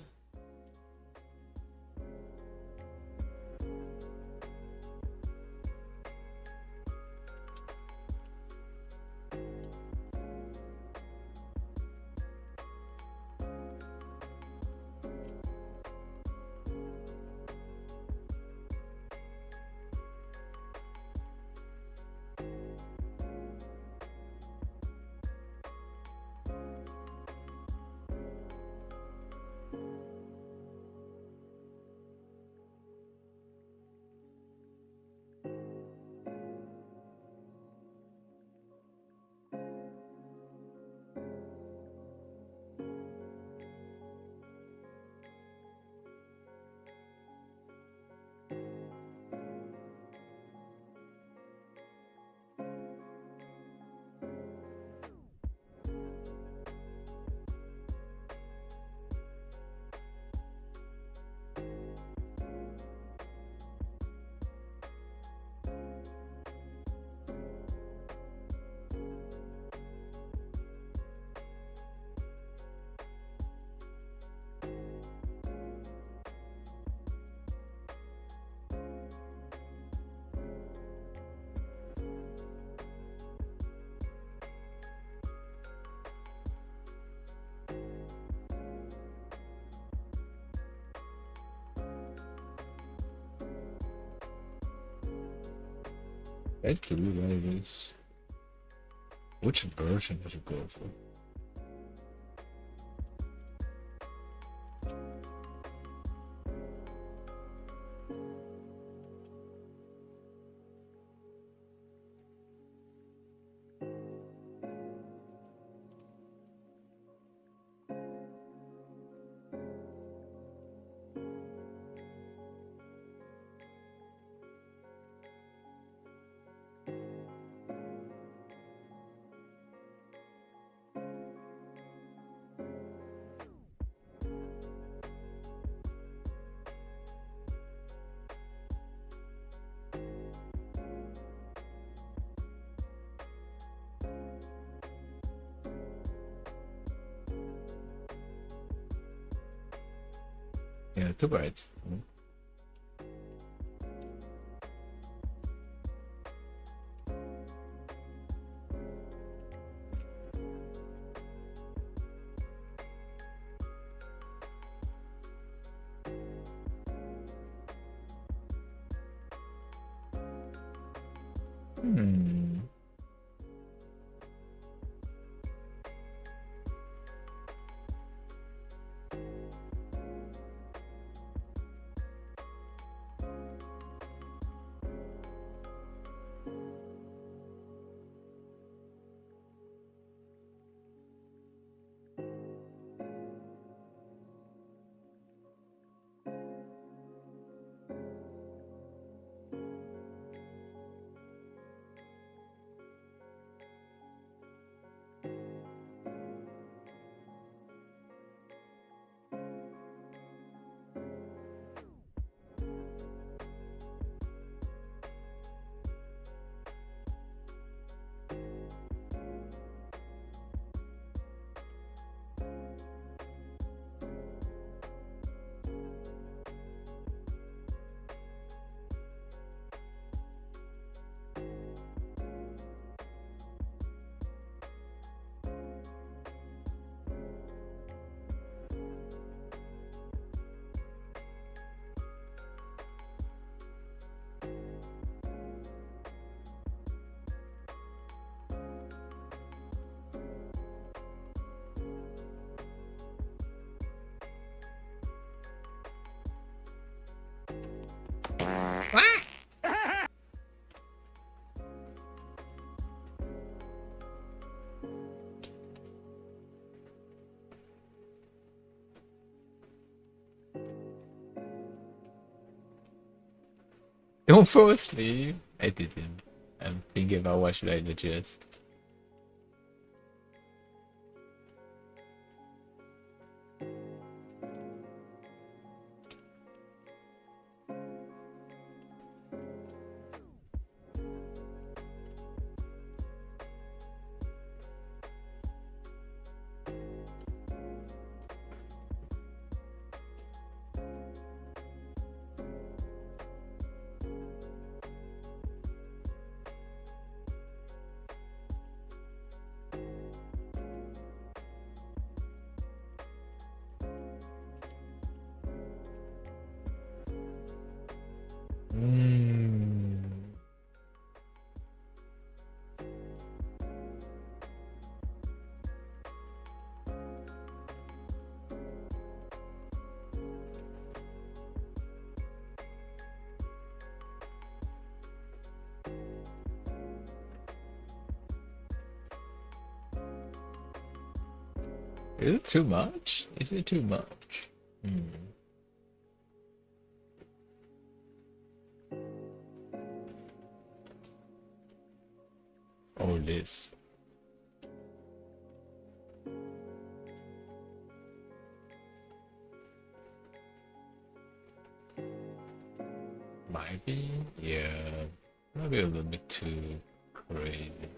I do like this. Which version did you go for? Yeah, too bad. Hmm. Don't fall asleep. I didn't. I'm thinking about what should I adjust. Is it too much? Is it too much? All this. Might be, yeah. Maybe a little bit too crazy.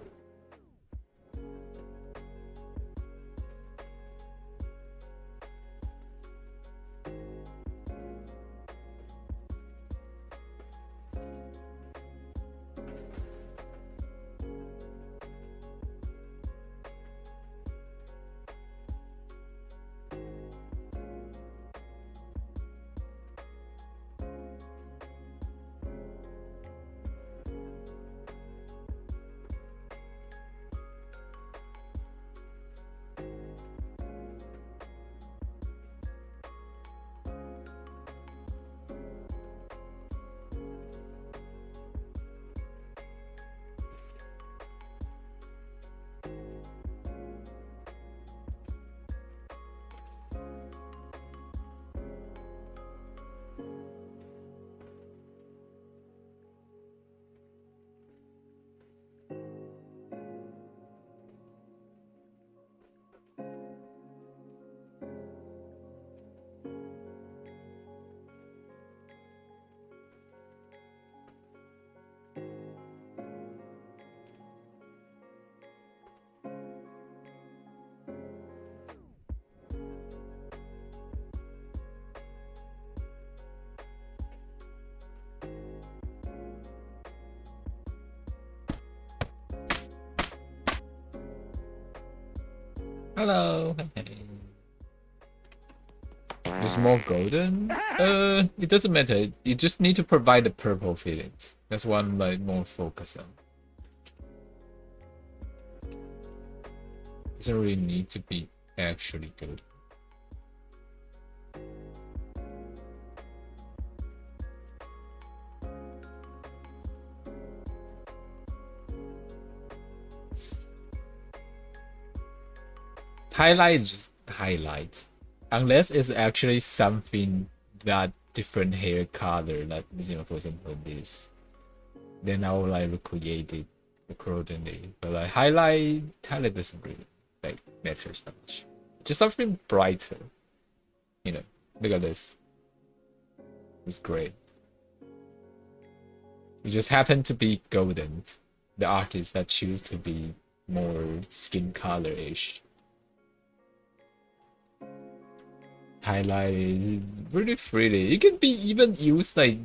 Hello. Just more golden? It doesn't matter. You just need to provide the purple feelings. That's what I'm like more focused on. Doesn't really need to be actually good. Highlight is just highlight. Unless it's actually something that different hair color, like, you know, for example this, then I will like recreate it accordingly. But like highlight doesn't really like matter so much. Just something brighter. You know, look at this. It's great. It just happened to be golden. The artists that choose to be more skin color-ish. Highlight is really freely. You can be even use like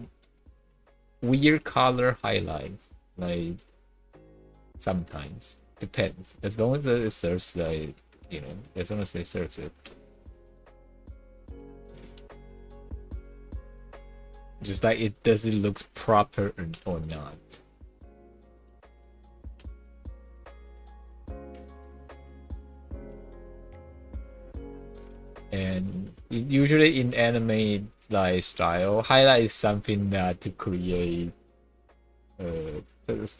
weird color highlights, like sometimes depends. As long as it serves like, you know, as long as it serves it. Just like it does it looks proper or not. And usually in anime like style, highlight is something that to create a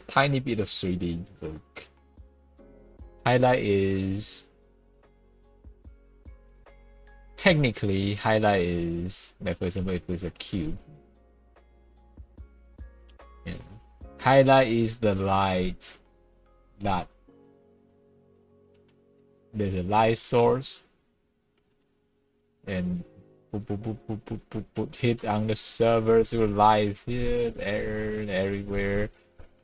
tiny bit of 3D look. Highlight is technically highlight is like, for example, if it's a cube. Yeah. Highlight is the light that there's a light source and hit on the surface with light here, there, everywhere.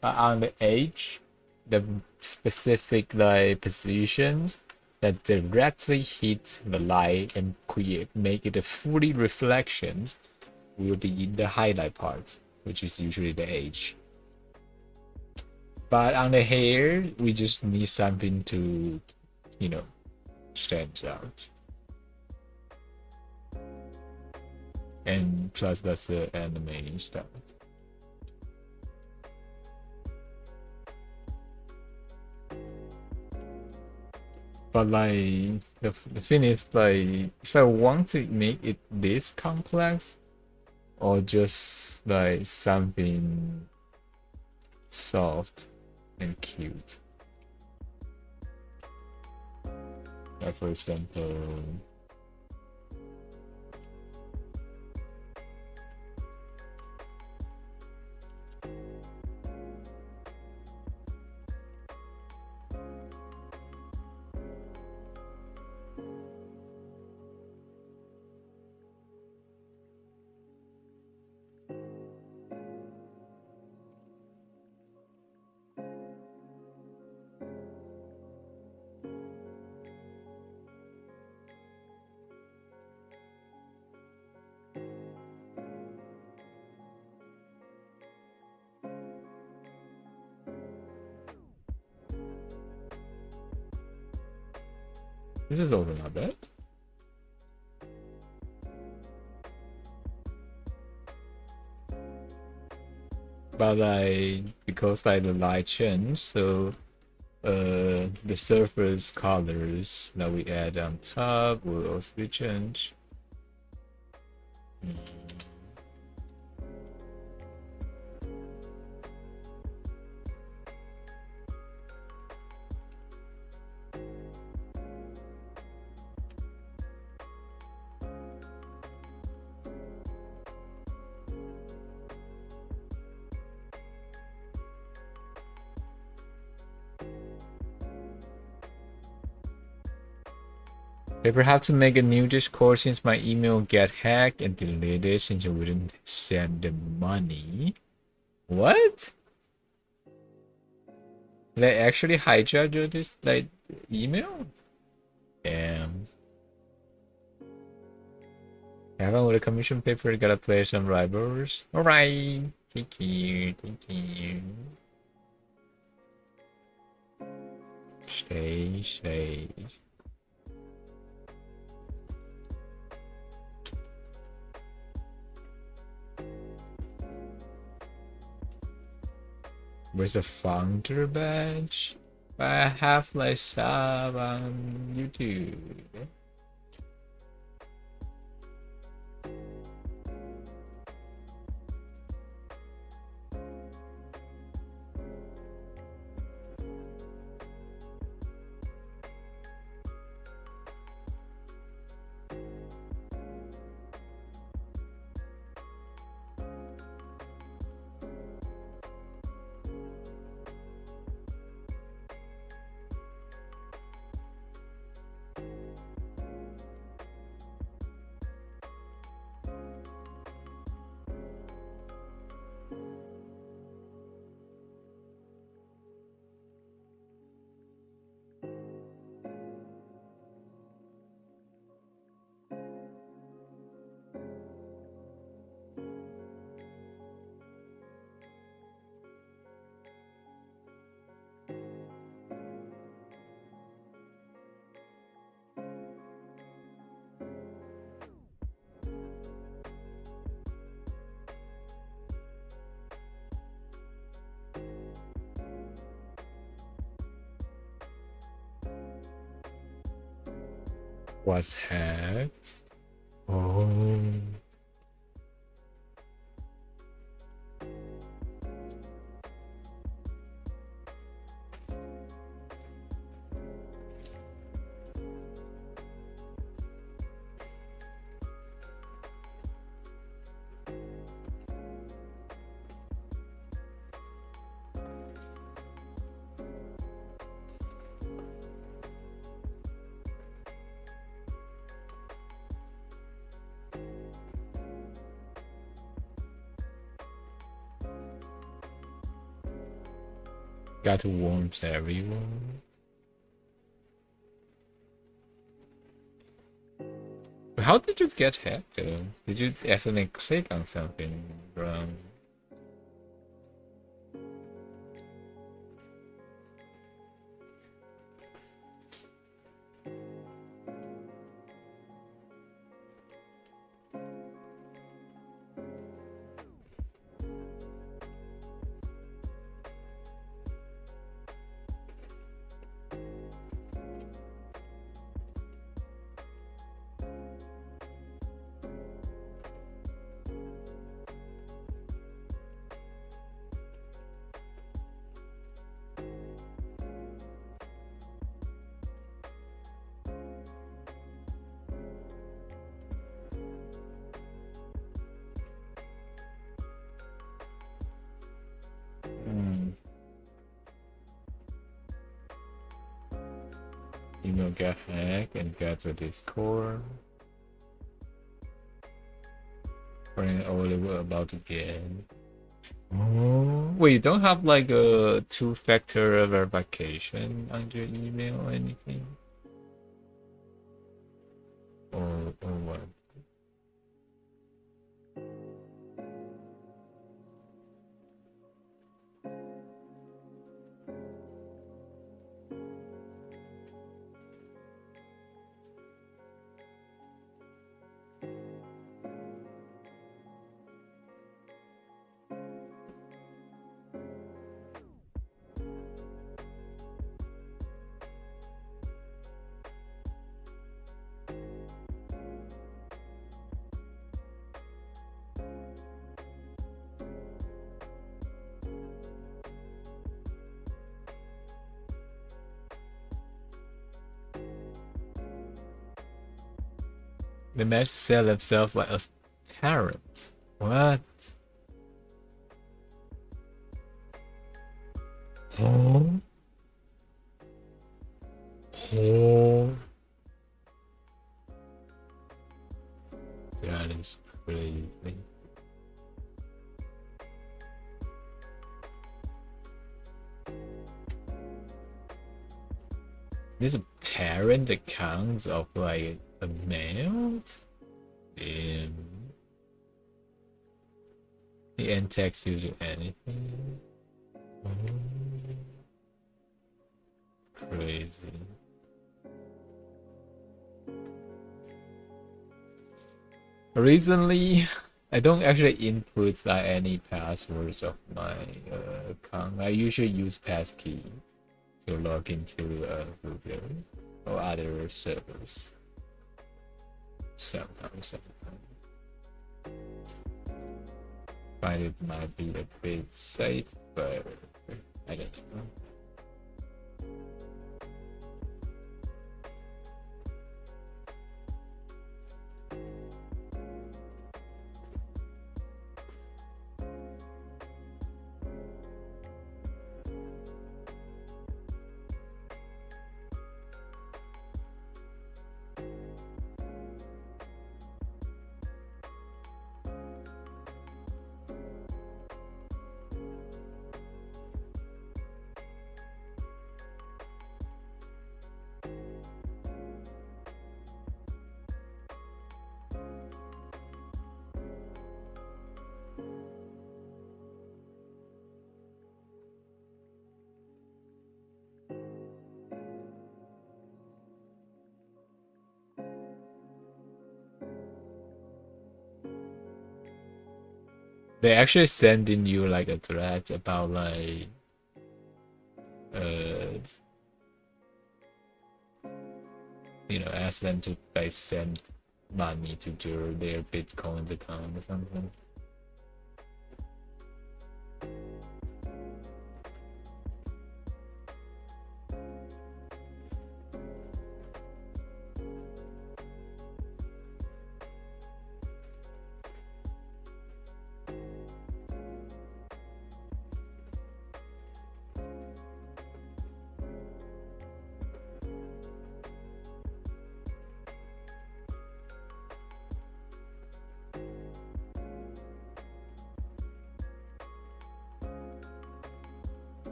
But on the edge, the specific like positions that directly hit the light and make it a fully reflections will be in the highlight part, which is usually the edge. But on the hair, we just need something to, you know, stand out. And plus that's the anime stuff. But like the thing is, like, if I want to make it this complex or just like something soft and cute, Like for example, this is also not bad. But because the light changed, so the surface colors that we add on top will also be changed. Paper have to make a new Discord since my email get hacked and deleted since I wouldn't send the money. What? They actually hijacked your this like email? Damn. Haven't with a commission paper, gotta play some rivals. Alright. Thank you. Thank you. Stay safe. Where's the founder badge? I have like sub on YouTube. Was hacked? Oh. Got to warn everyone. How did you get hacked though? Did you accidentally click on something wrong? email get hacked and get to Discord. Friend only we're about to get. Oh, wait, you don't have like a two-factor verification on your email or anything? Or what? The match sell themselves like as parents. What? Oh. Oh. That is crazy. These parent accounts of like the males? Damn. The end text usually anything. Oh. Crazy. Recently, I don't actually input like any passwords of my account. I usually use passkey to log into Google or other servers. Somehow. Find it might be a bit safe, but I don't know. They actually sending you like a threat about like ask them to like send money to their Bitcoin account or something.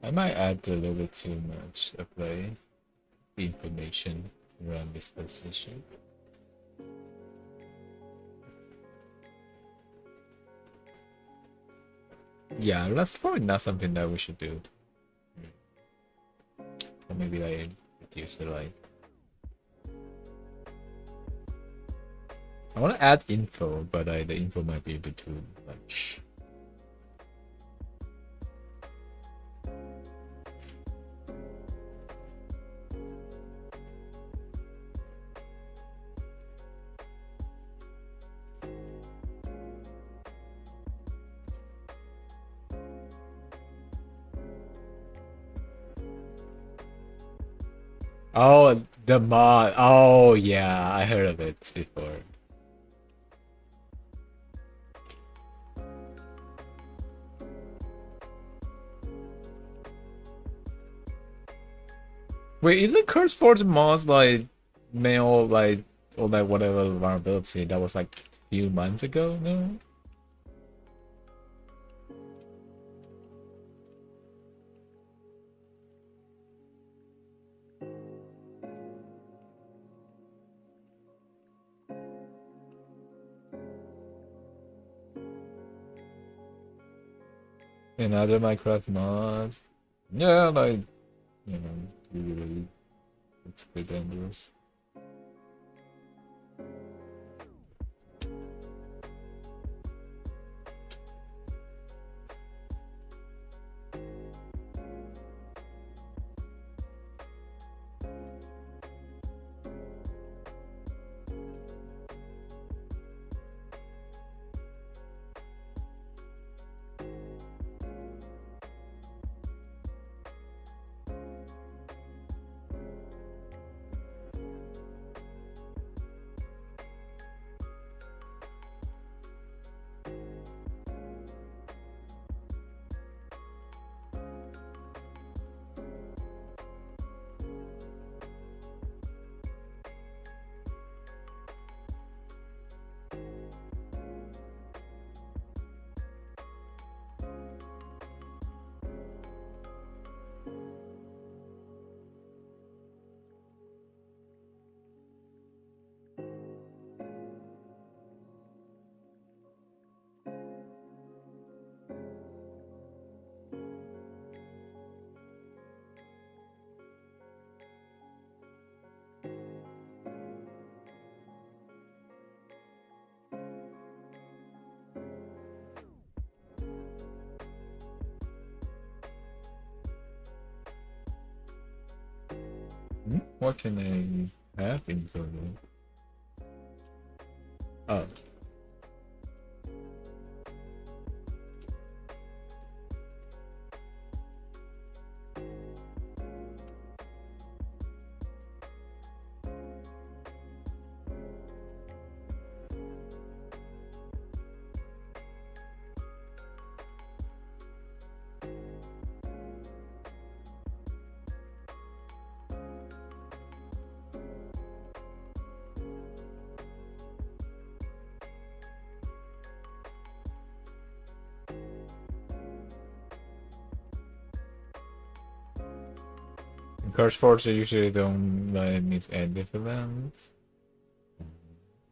I might add a little bit too much of the information around this position. Yeah, that's probably not something that we should do. Or maybe like reduce it like. I want to add info, but the info might be a bit too much. Oh, the mod. Oh, yeah, I heard of it before. Wait, isn't Curse Forge mods like male like or like whatever vulnerability that was like a few months ago? No. And other Minecraft mods. Yeah, like you know, usually it's a bit dangerous. Hmm? What can I have in total? Oh. Curse Forge usually don't let me edit for them.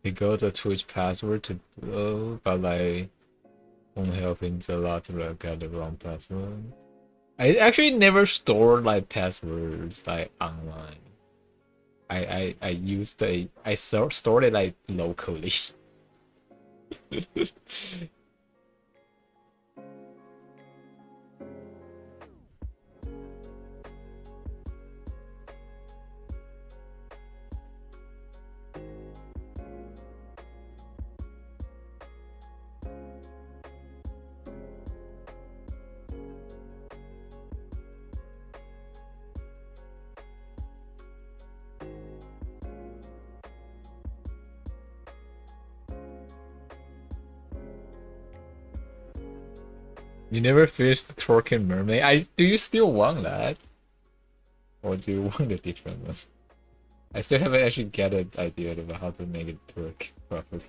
They go to Twitch password to blow, but like only helping a lot to like get the wrong password. I actually never store like passwords like online. I used I stored it like locally. You never finished the Torkin Mermaid. Do you still want that? Or do you want a different one? I still haven't actually get an idea about how to make it work properly.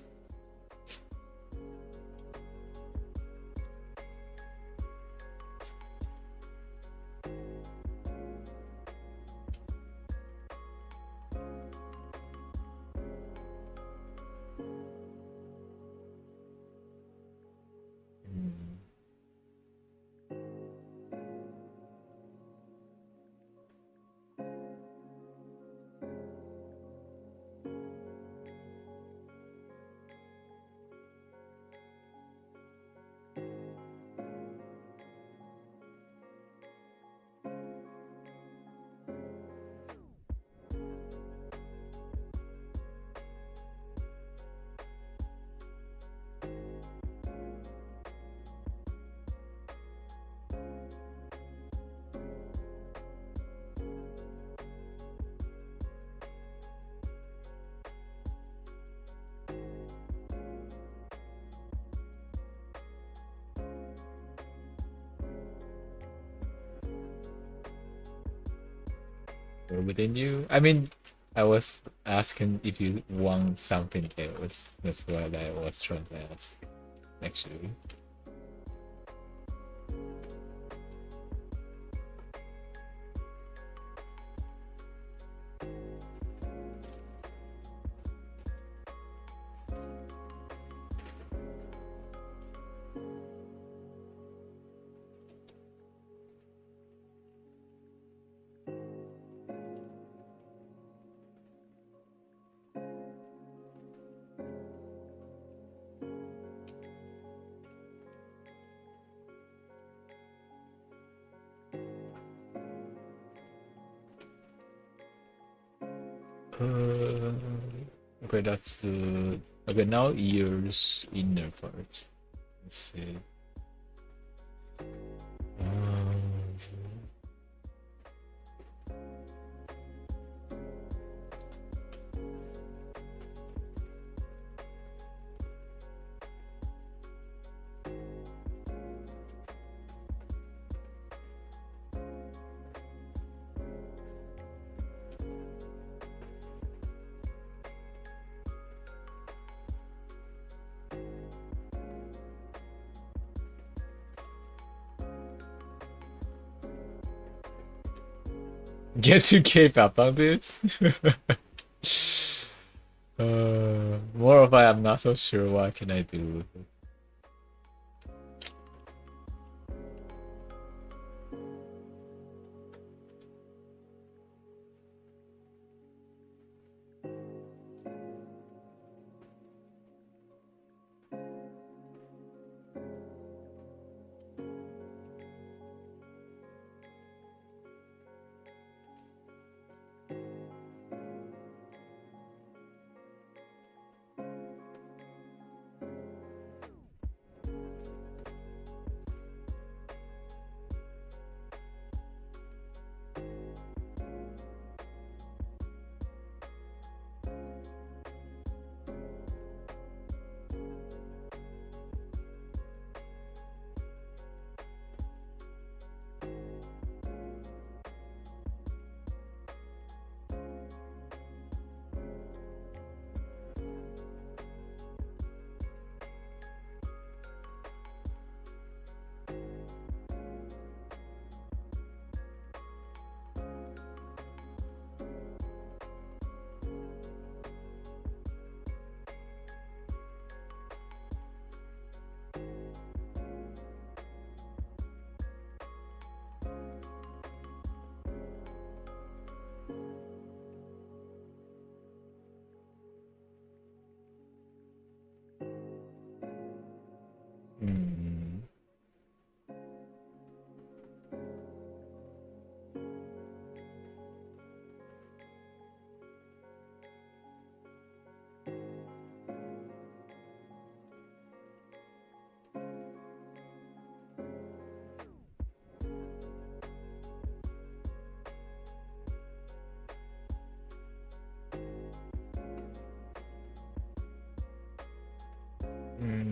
or within you. I mean, I was asking if you want something else. That's what I was trying to ask, actually. Uh, okay, that's the okay. Now ears inner parts. Let's see. Um, guess you gave up on this. More of I'm not so sure. What can I do? Mm. Mm.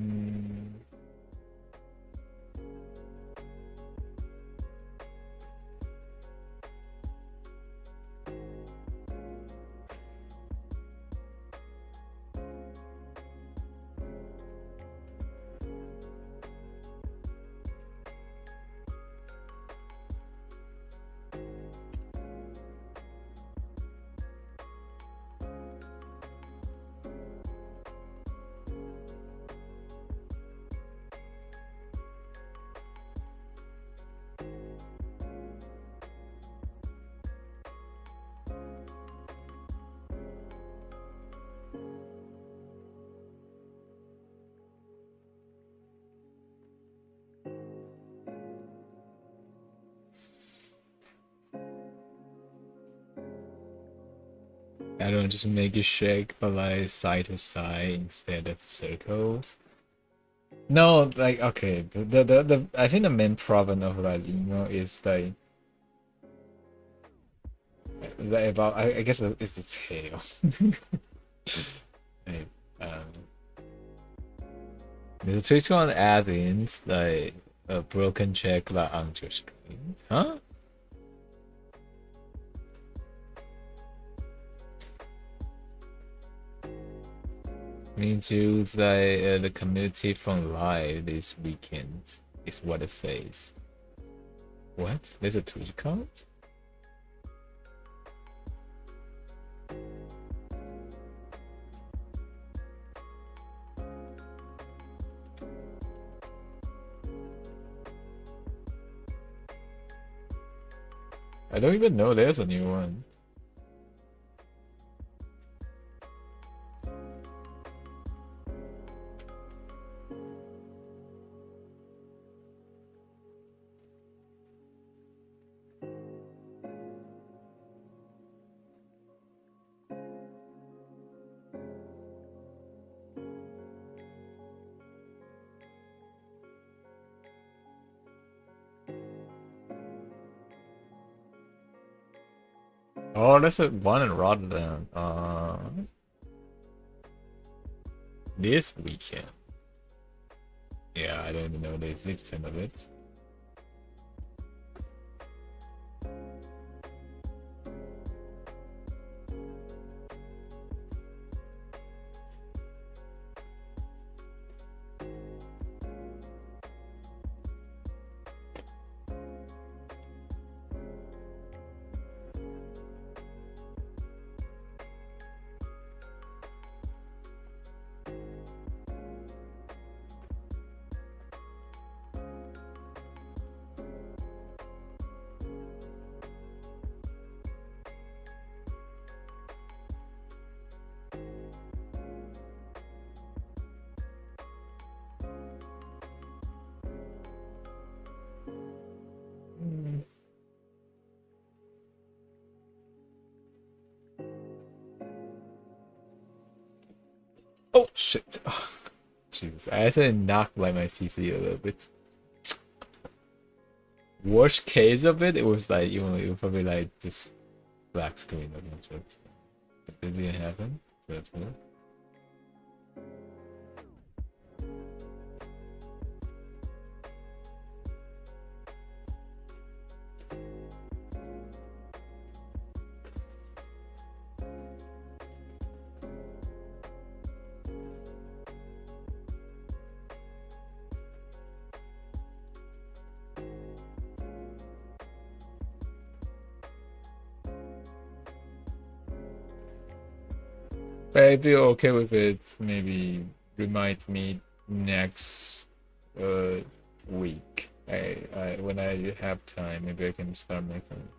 I don't just make it shake, but like side to side instead of circles. No, like okay, the I think the main problem of like emo is like about I guess it's the tail. Like, the twist one add-ins like a broken check like on your screen, huh? Me too. It's like the community from live this weekend is what it says. What? There's a Twitch account? I don't even know there's a new one. Oh, that's a one in Rotterdam. This weekend. Yeah, I don't even know the existence of it. Oh shit! Oh, Jesus, I accidentally knocked like my PC a little bit. Worst case of it, it was like it was probably like this black screen of my shit. But it didn't happen, so that's good. But I feel okay with it. Maybe remind me next week. I when I have time, maybe I can start making it.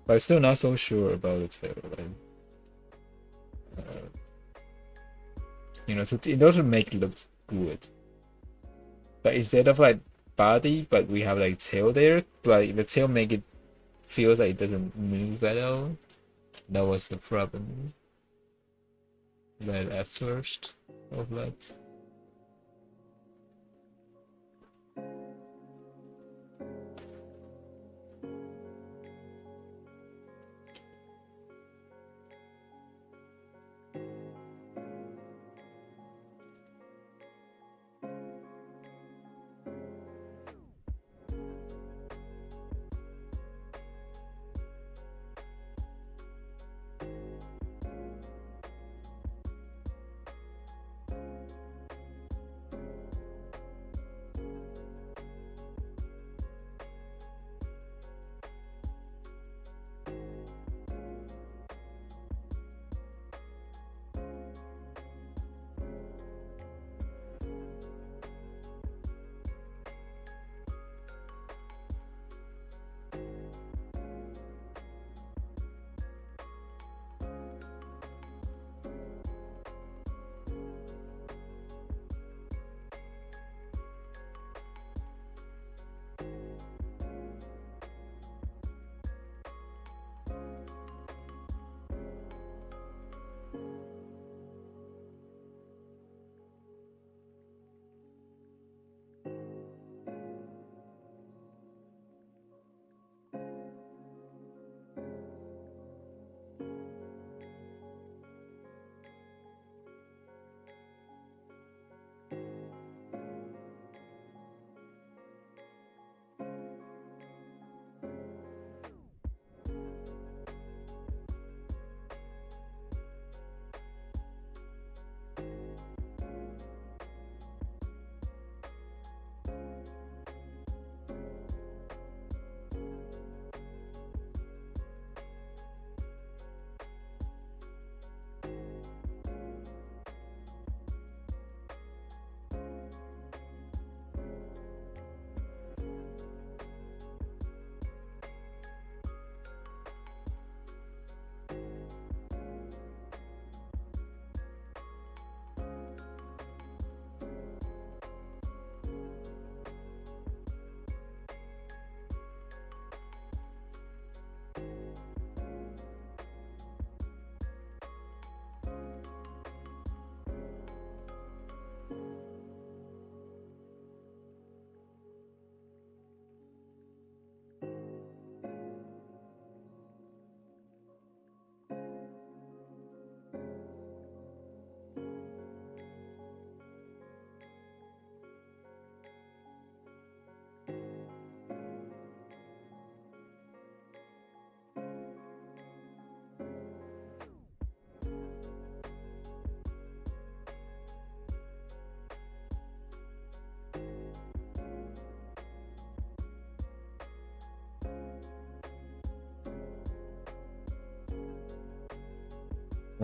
But I'm still not so sure about the tail. Like, you know, so it doesn't make it look good. But instead of like body, but we have like tail there, but the tail make it feels like it doesn't move at all. That was the problem. But at first of that.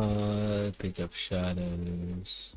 A bit of shadows.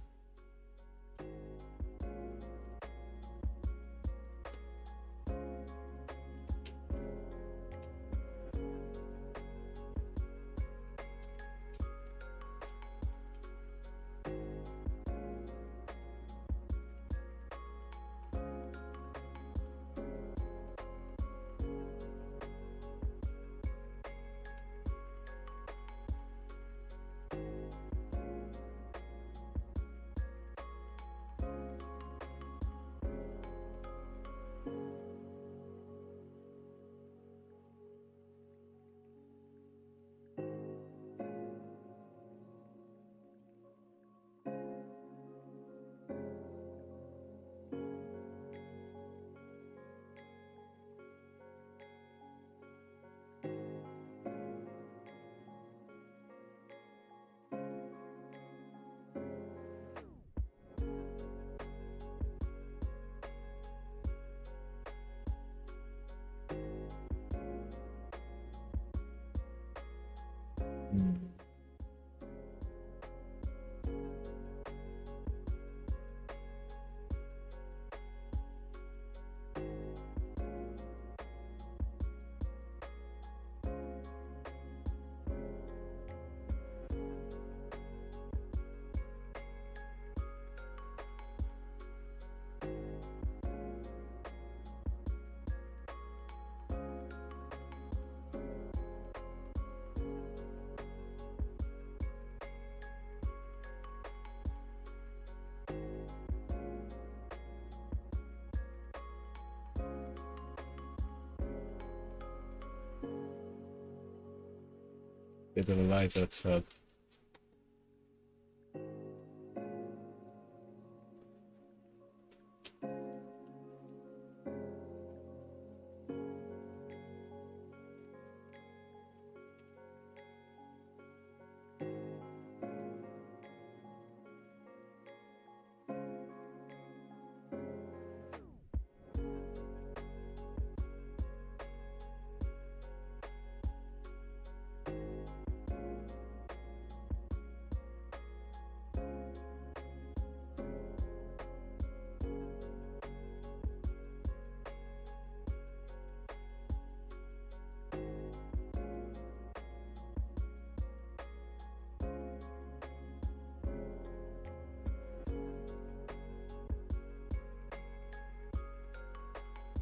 Bit of a light outside.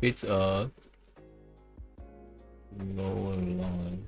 Bit of lower line.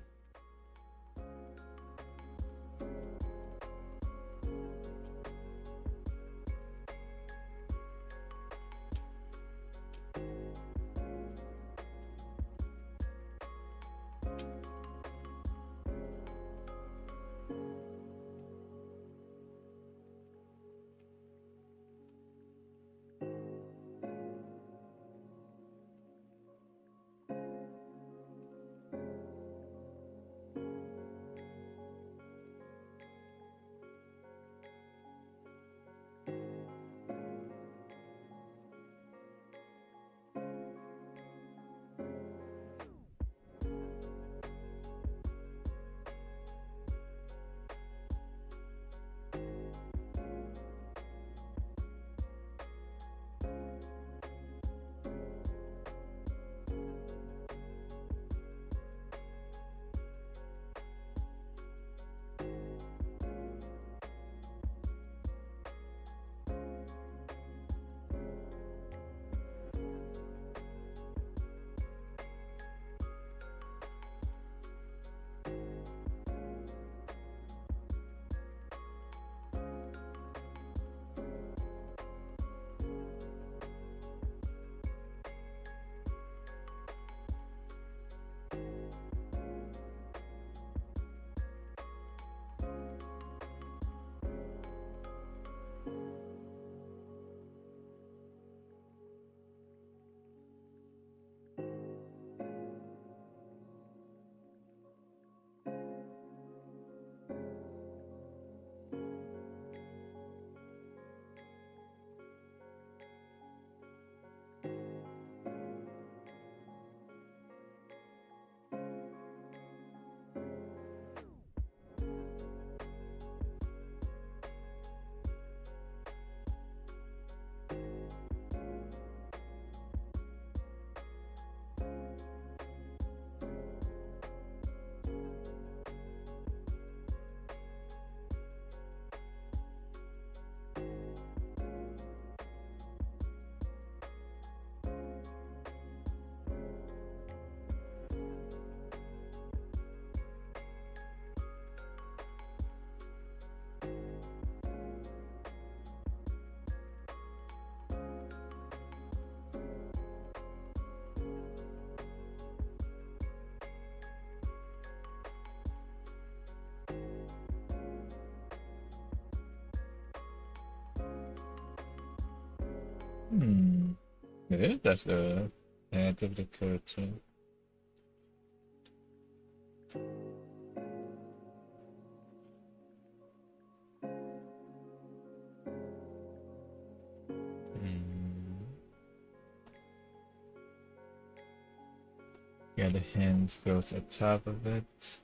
Hmm. Yeah, that's the head of the curtain. Hmm. Yeah, the hands goes on top of it.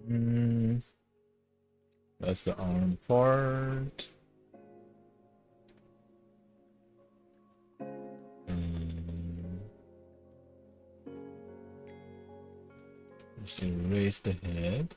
Hmm. That's the arm part. Hmm. Just erase the head.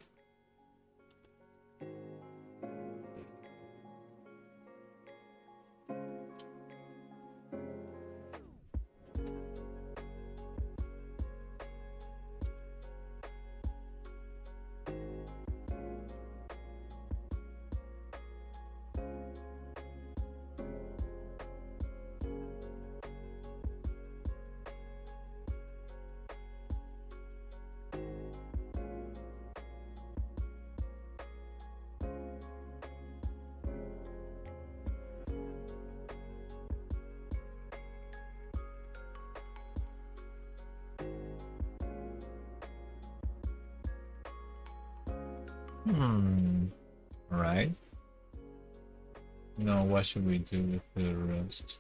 Hmm. Alright. Now what should we do with the rest?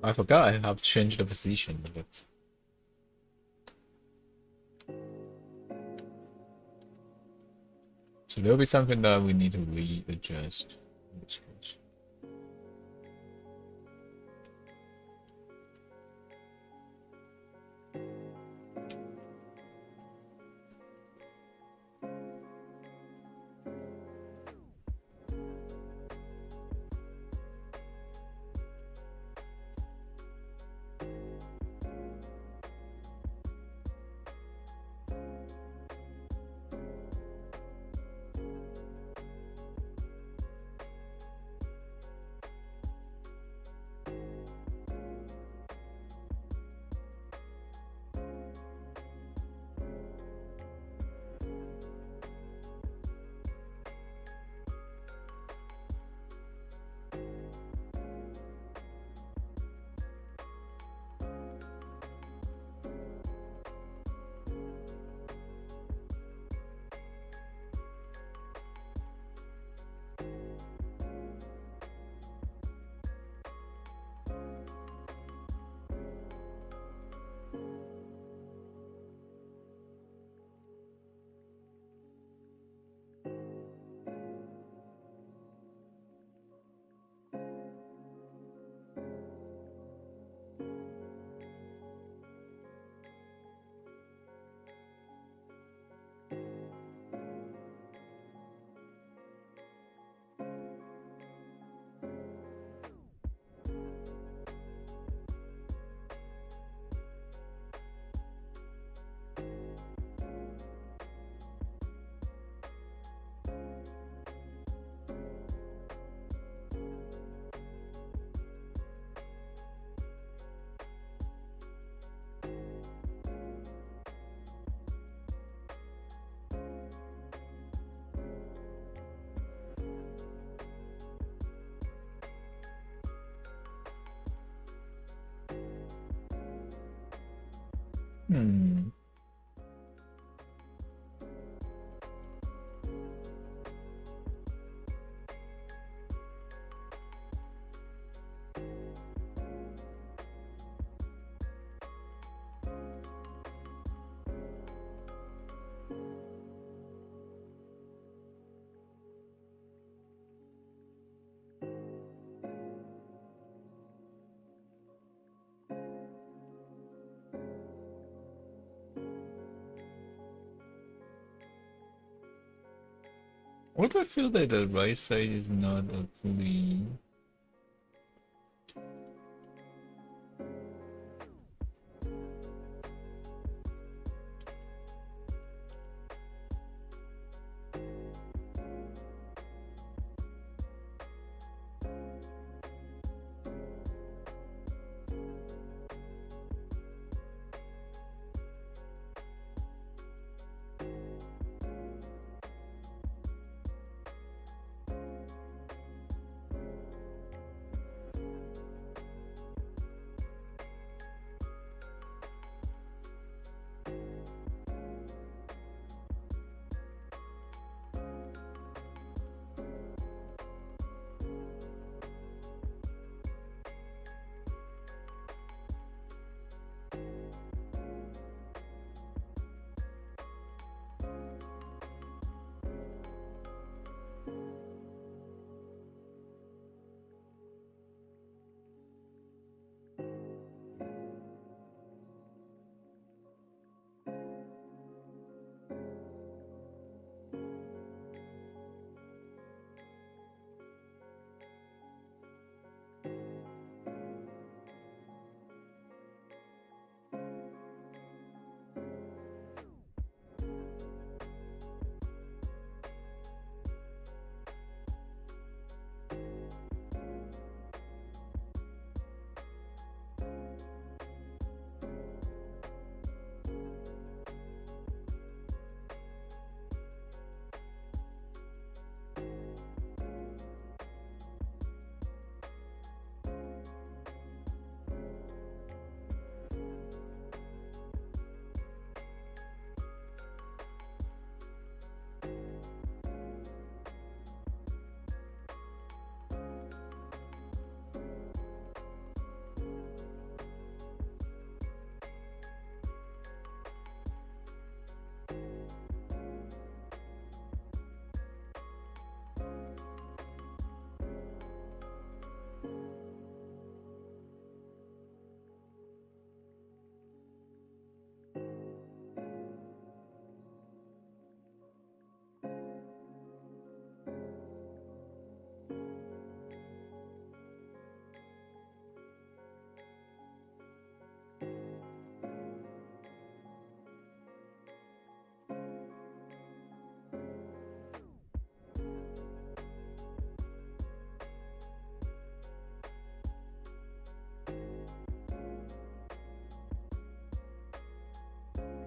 I forgot I have to change the position of it. So there'll be something that we need to readjust in this case. Why do I feel that the right side is not a fully...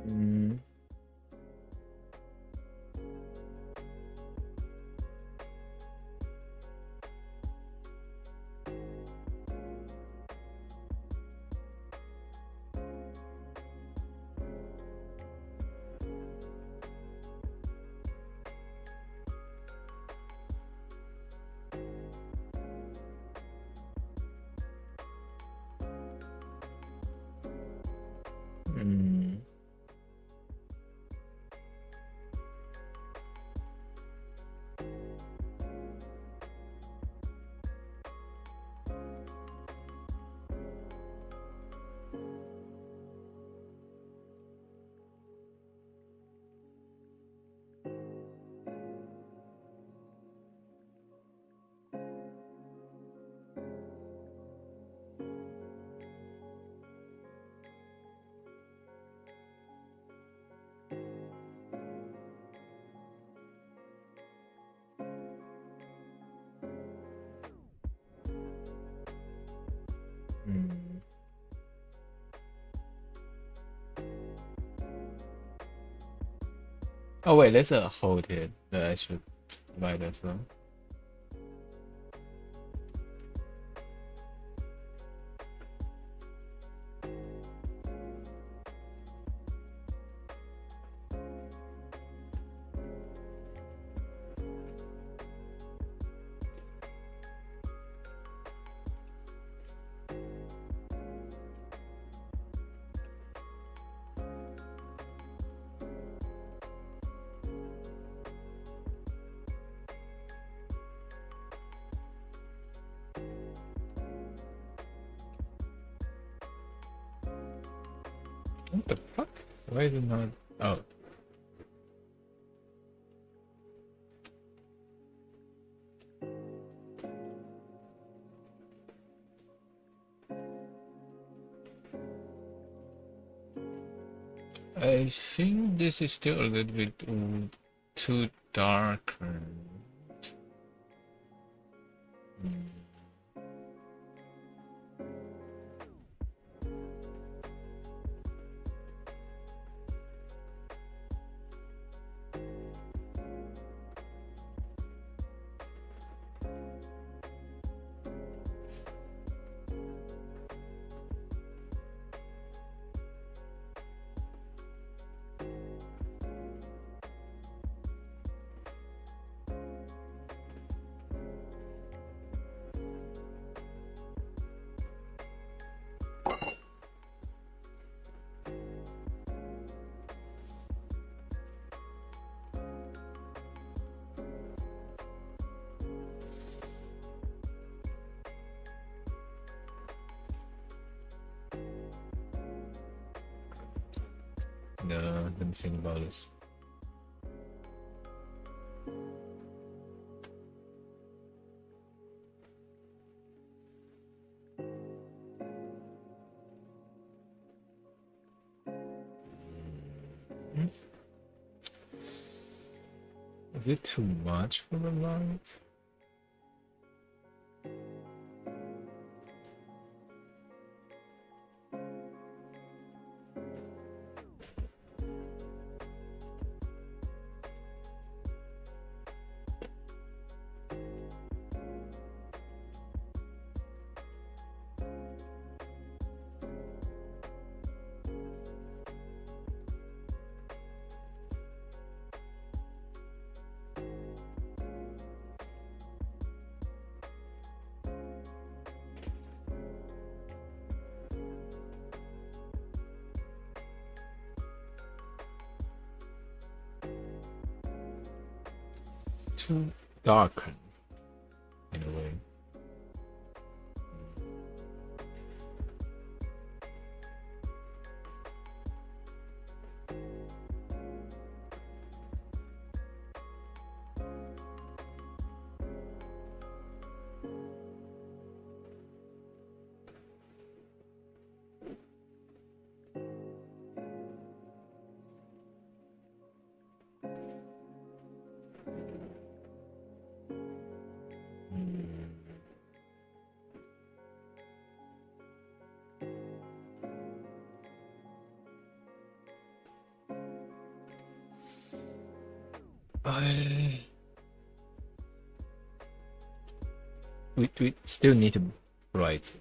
Mm. Mm. Mm. Oh wait, there's a hold here that I should write as well. What the fuck? Why is it not? Oh. I think this is still a little bit too dark. No, let me think about this. Is it too much for the light? Too dark in a way. I we still need to write.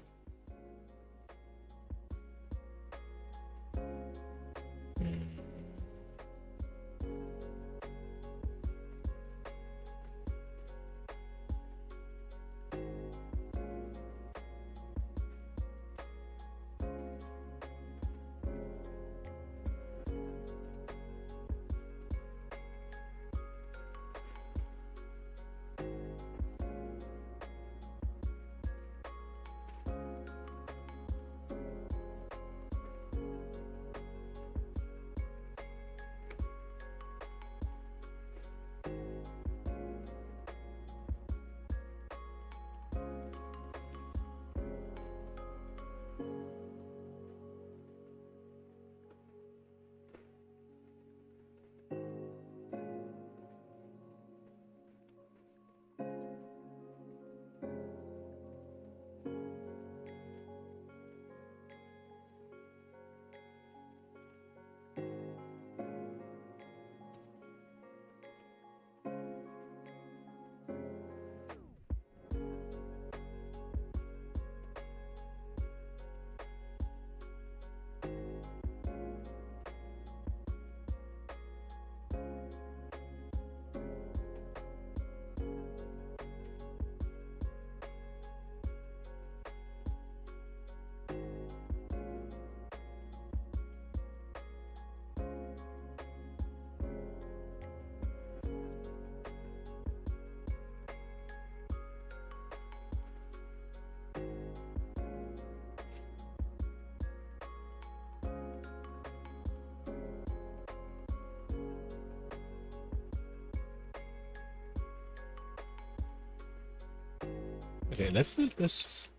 Okay, let's just.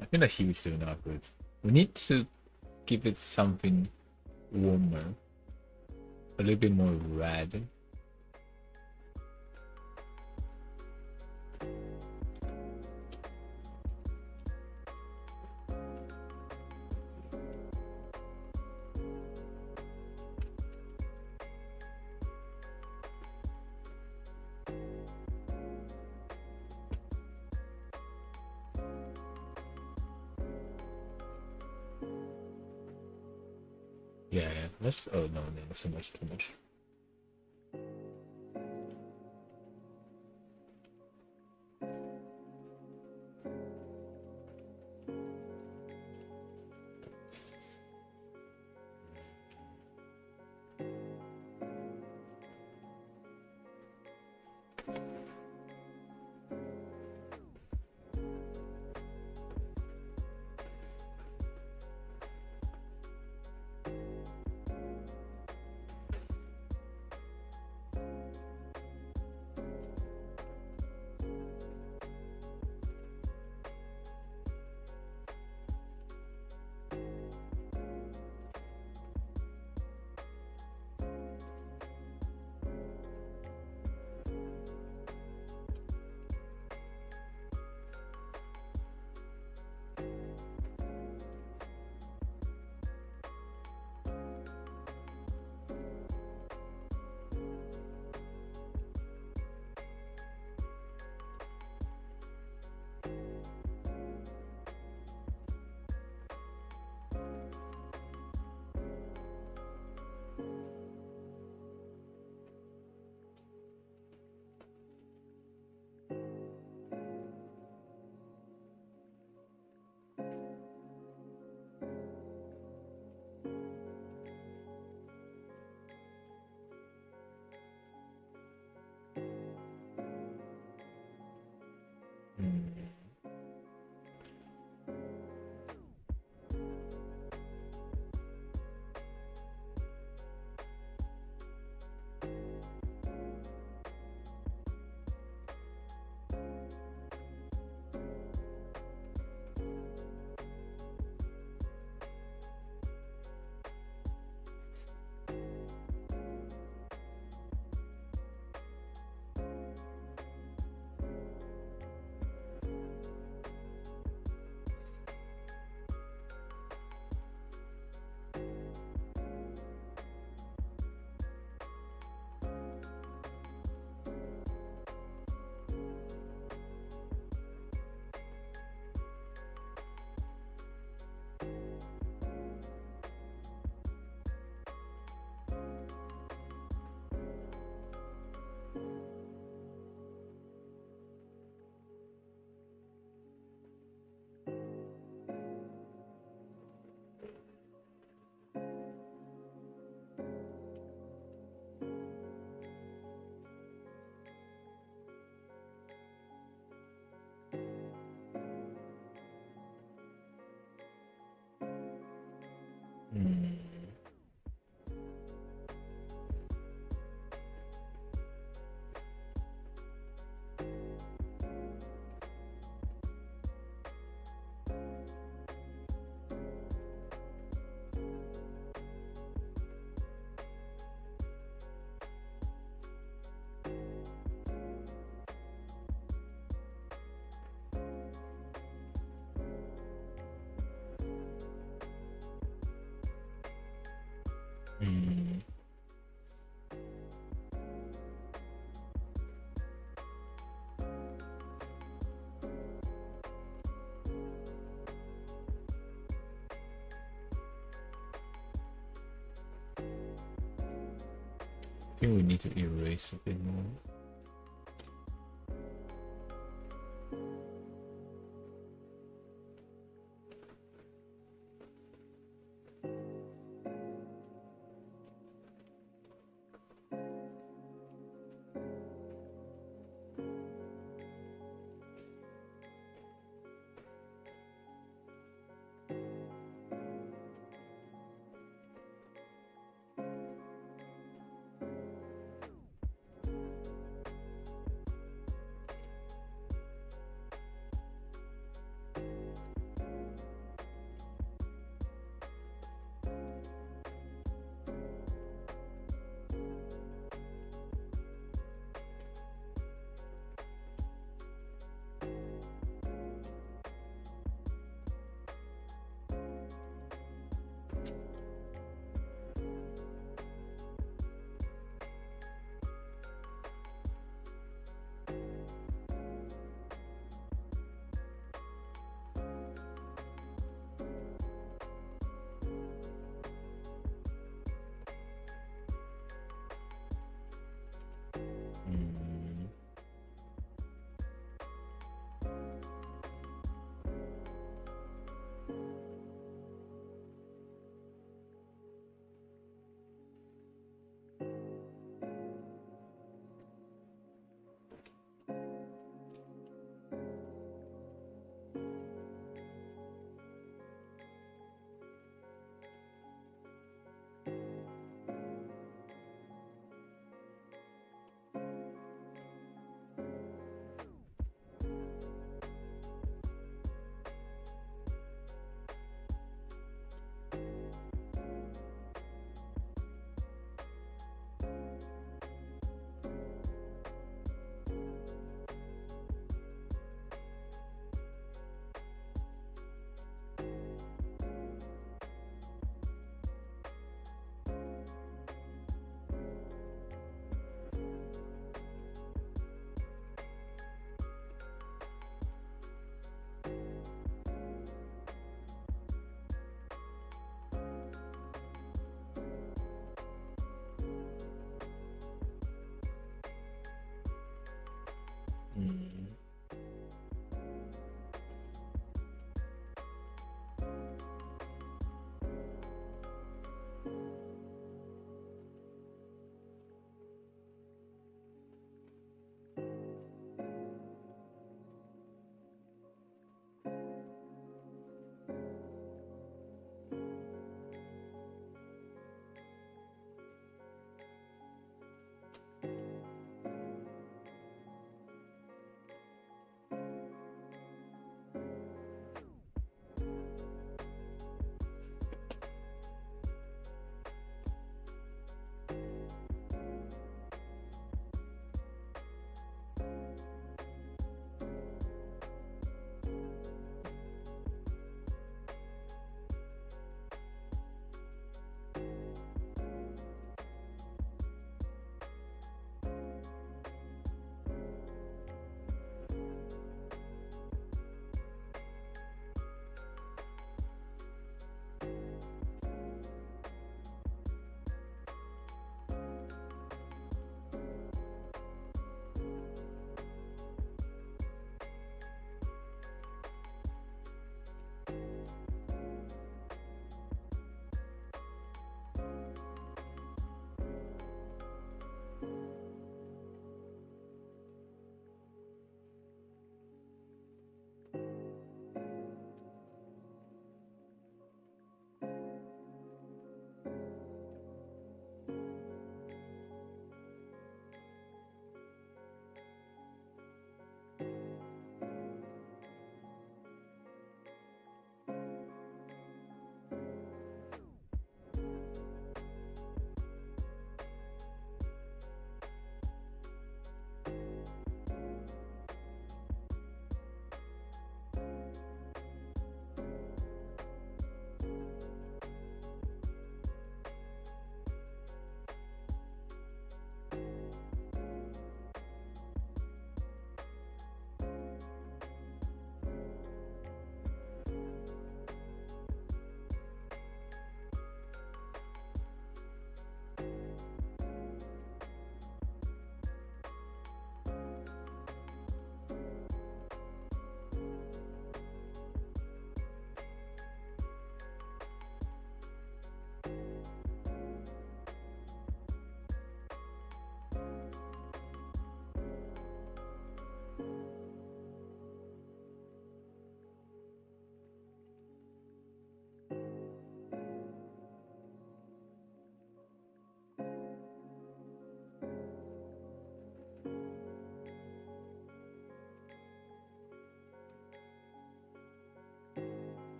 I feel like he is still not good. We need to give it something warmer, a little bit more red. Yeah, yeah. Let's. Oh no, no, that's so much, too much. Hmm. Hmm. I think we need to erase a bit more.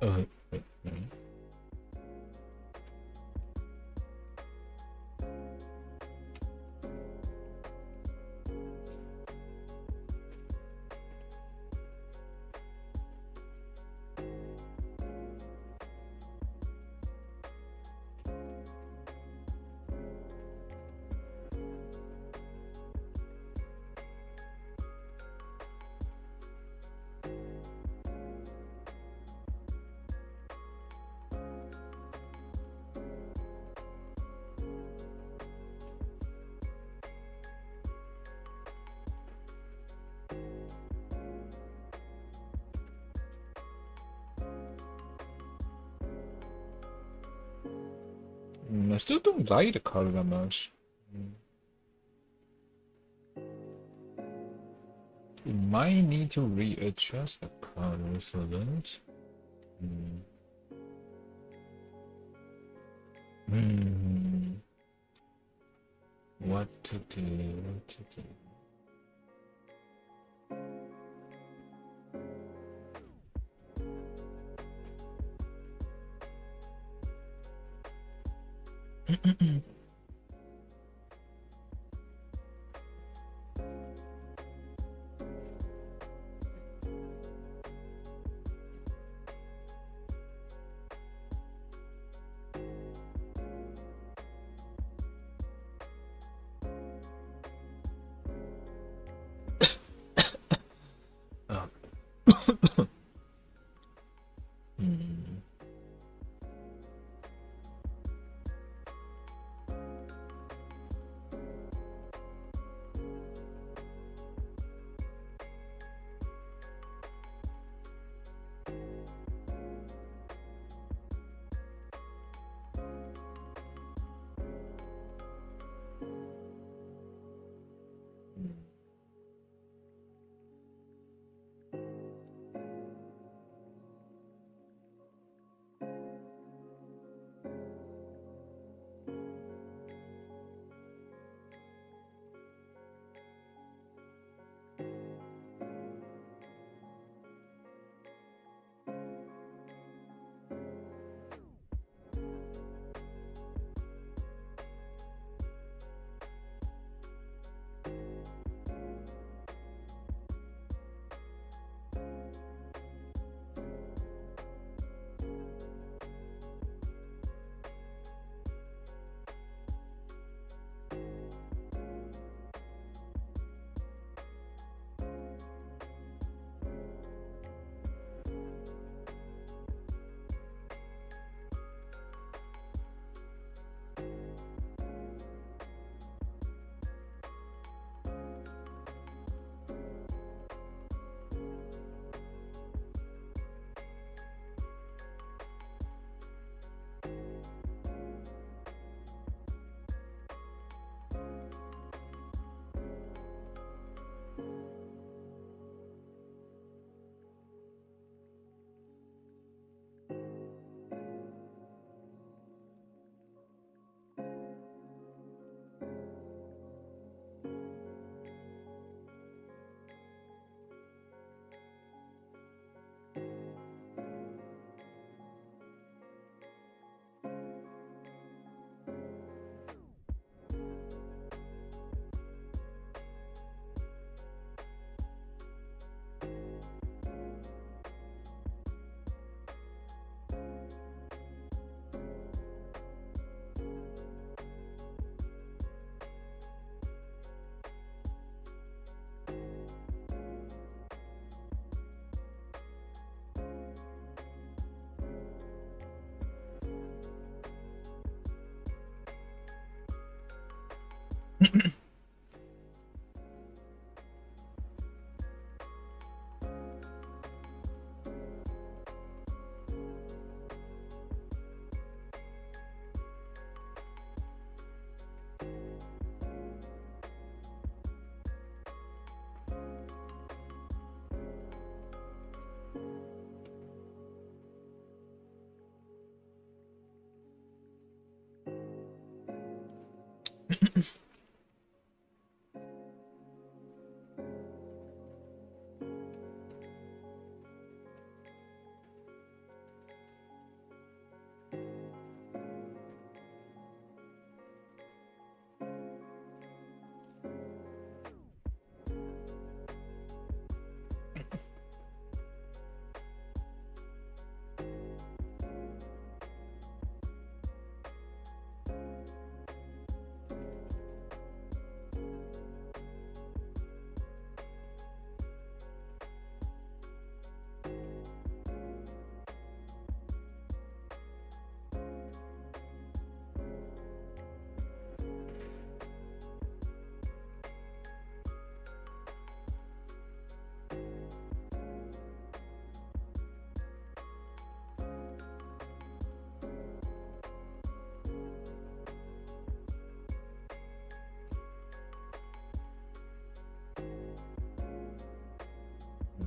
Uh, I still don't like the color that much. You might need to readjust the color for that. What to do? What to do? Oh.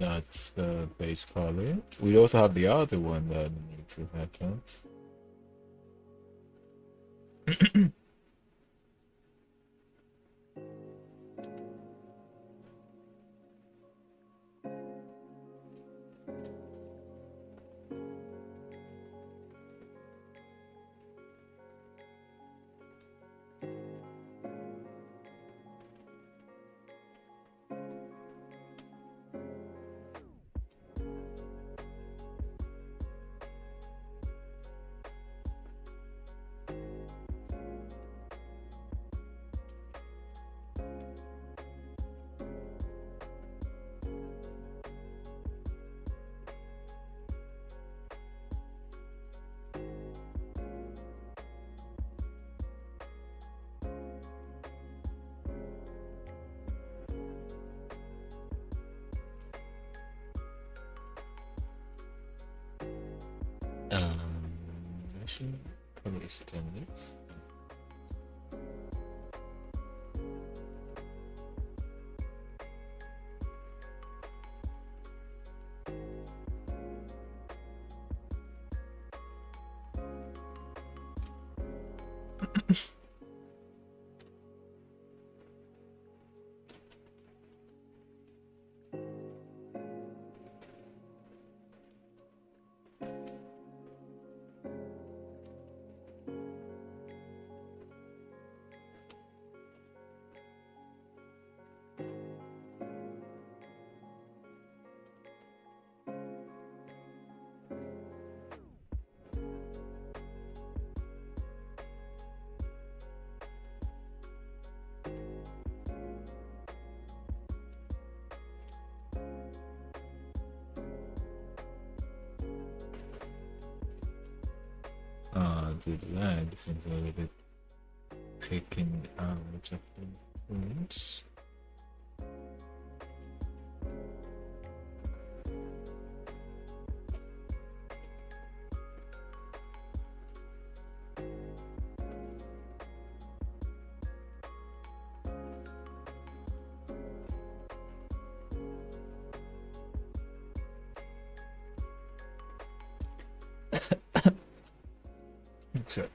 That's the base color. We also have the other one that need to have that. I should probably extend this. The lag seems a little bit picking out of the rooms. So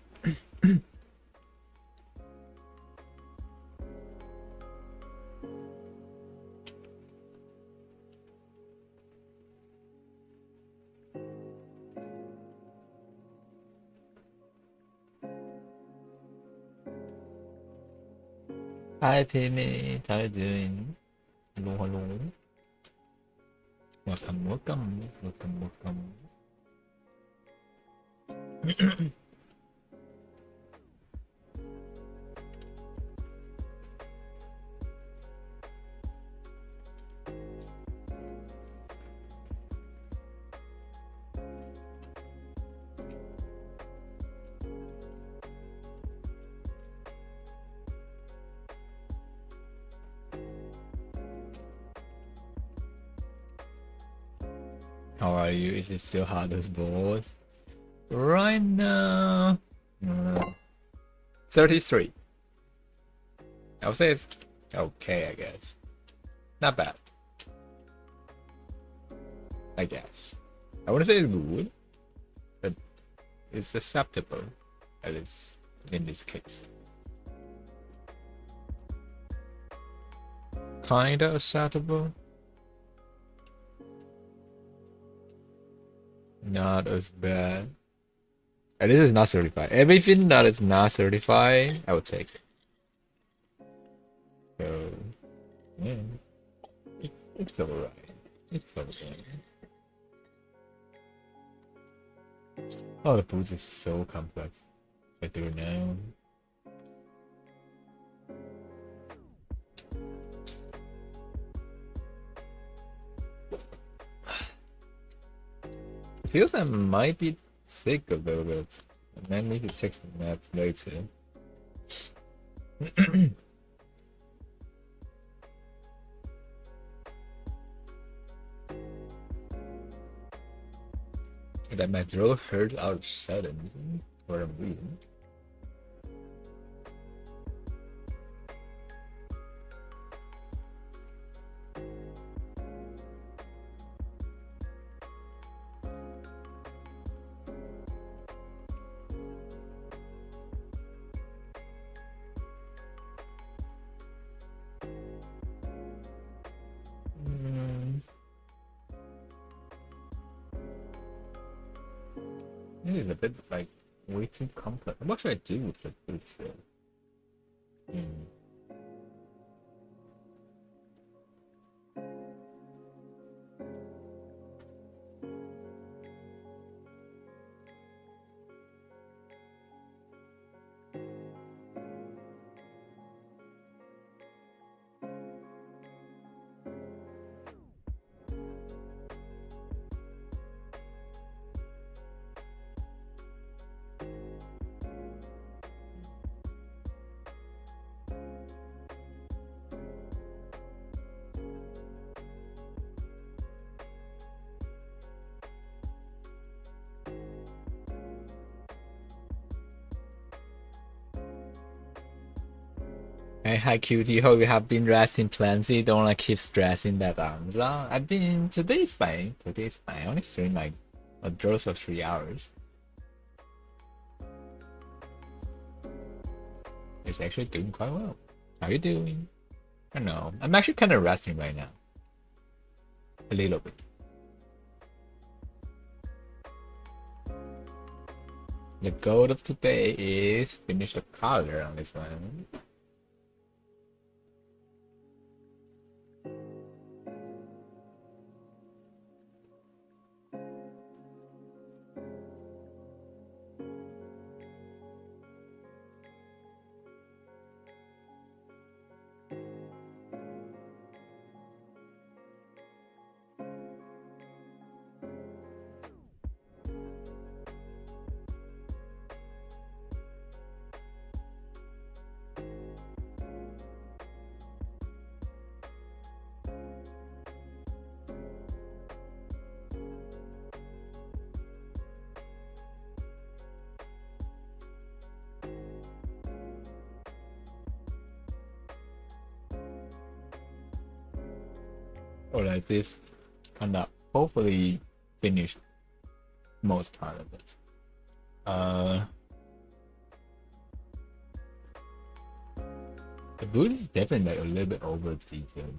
hi Pimmy, how you doing? Hello, hello. Welcome. How are you? Is it still hard as balls? Right now, 33. I would say it's okay, I guess. Not bad. I guess. I wouldn't say it's good, but it's acceptable, at least in this case. Kinda acceptable. Not as bad. And this is not certified. Everything that is not certified, I would take it. So, yeah. It's alright. It's alright. Oh, the boots is so complex. I do it now. Feels I might be sick a little bit. I might need to check some math later. That my throat hurts out of sudden for a reason. This is a bit like way too complex. What should I do with the boots though? Hmm. Hey, hi cutie, hope you have been resting plenty. Don't like keep stressing that arms. I've been today's fine. Today's fine. I only streamed like a dose for 3 hours. It's actually doing quite well. How you doing? I don't know. I'm actually kind of resting right now. A little bit. The goal of today is finish the color on this one. Or like this kind of hopefully finish most part of it. The boot is definitely like a little bit over detailed.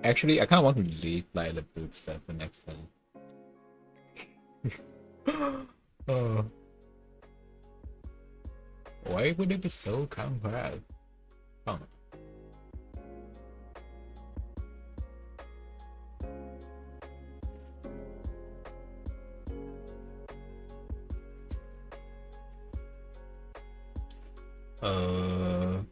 Actually, I kind of want to leave like the boot stuff for next time. Oh. Why would it be so compact? Oh. Uh.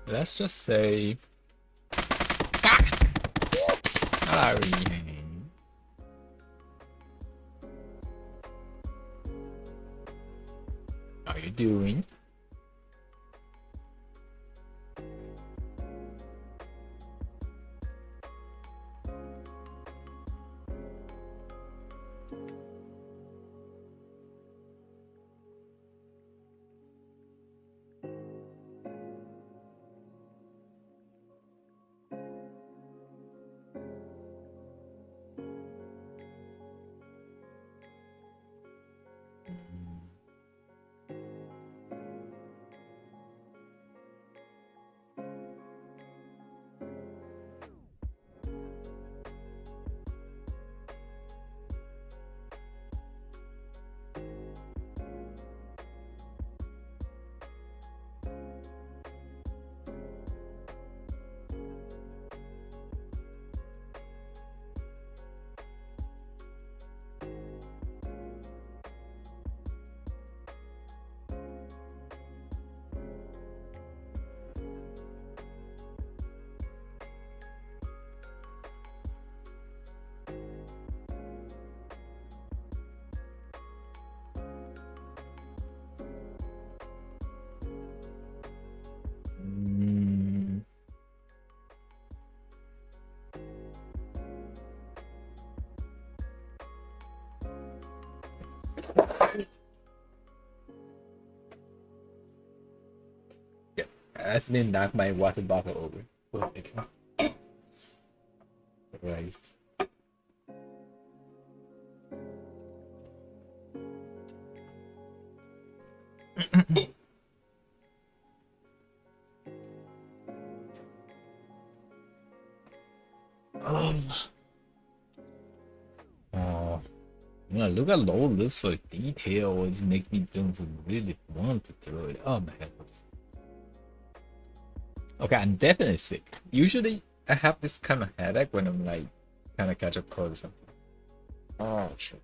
Let's just say. Hello. How you doing? accidentally knocked my water bottle over. Oh my god. Christ. Oh. Oh. Yeah, look at all this for detail. It's make me don't really want to throw it. Oh my heavens. Okay, I'm definitely sick. Usually I have this kind of headache when I'm like kind of catch a cold or something. Oh shit.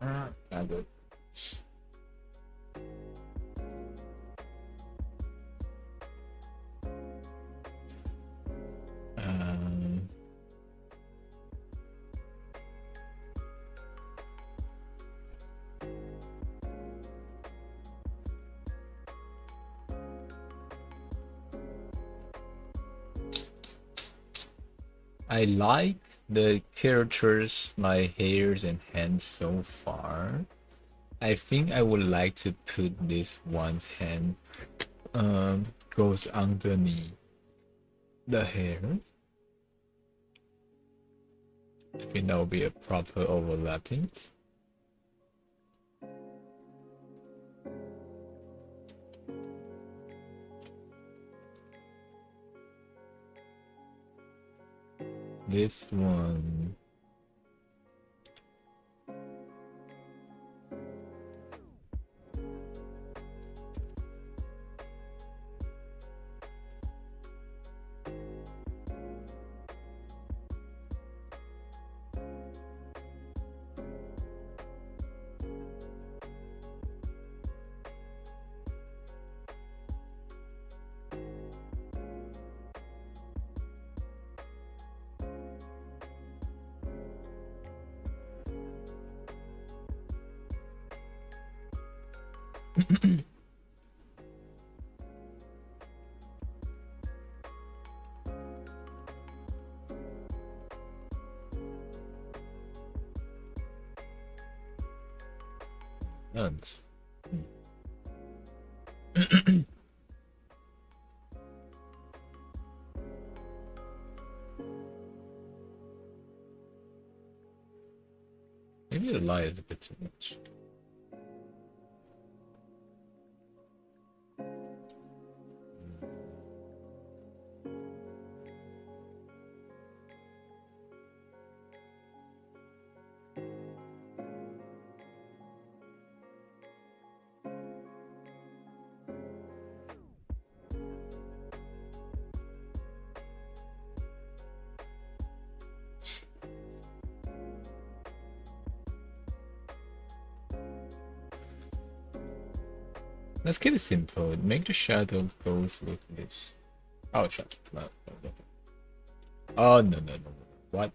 Not good. Um I like the characters, like hairs and hands so far. I think I would like to put this one's hand goes underneath the hair. I think that will be a proper overlapping. This one. Nuns. Maybe the light is a bit too much. Let's keep it simple. Make the shadow goes with this. Oh, shut. No, no, no. Oh, no, no, no. What?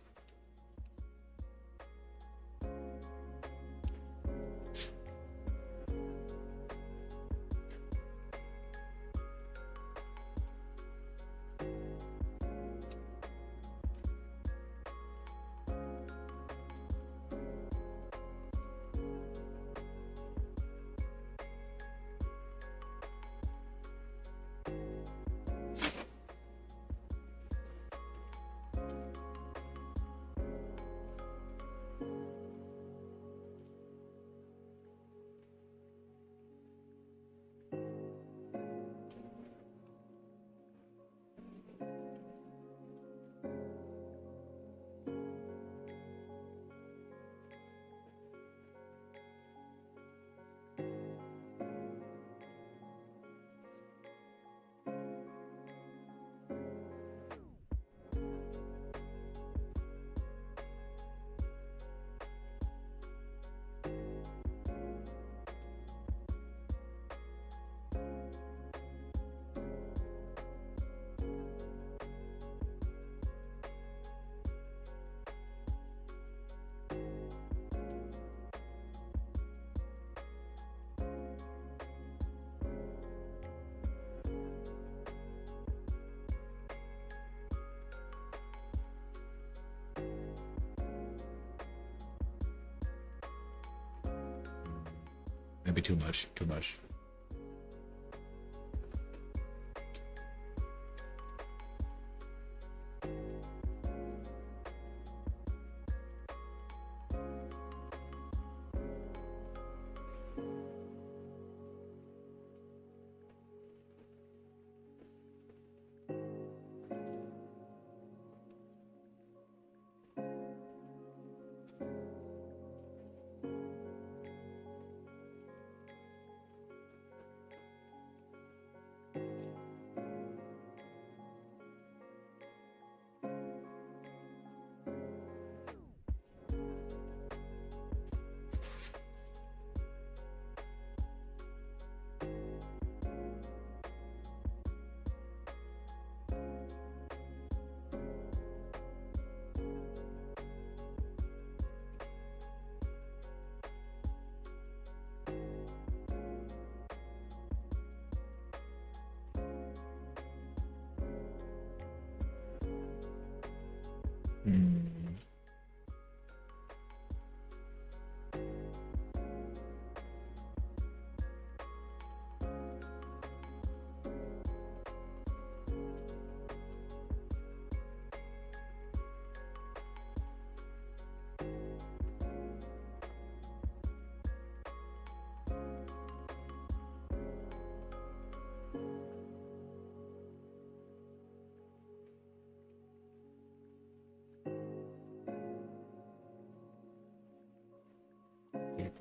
Maybe too much, too much.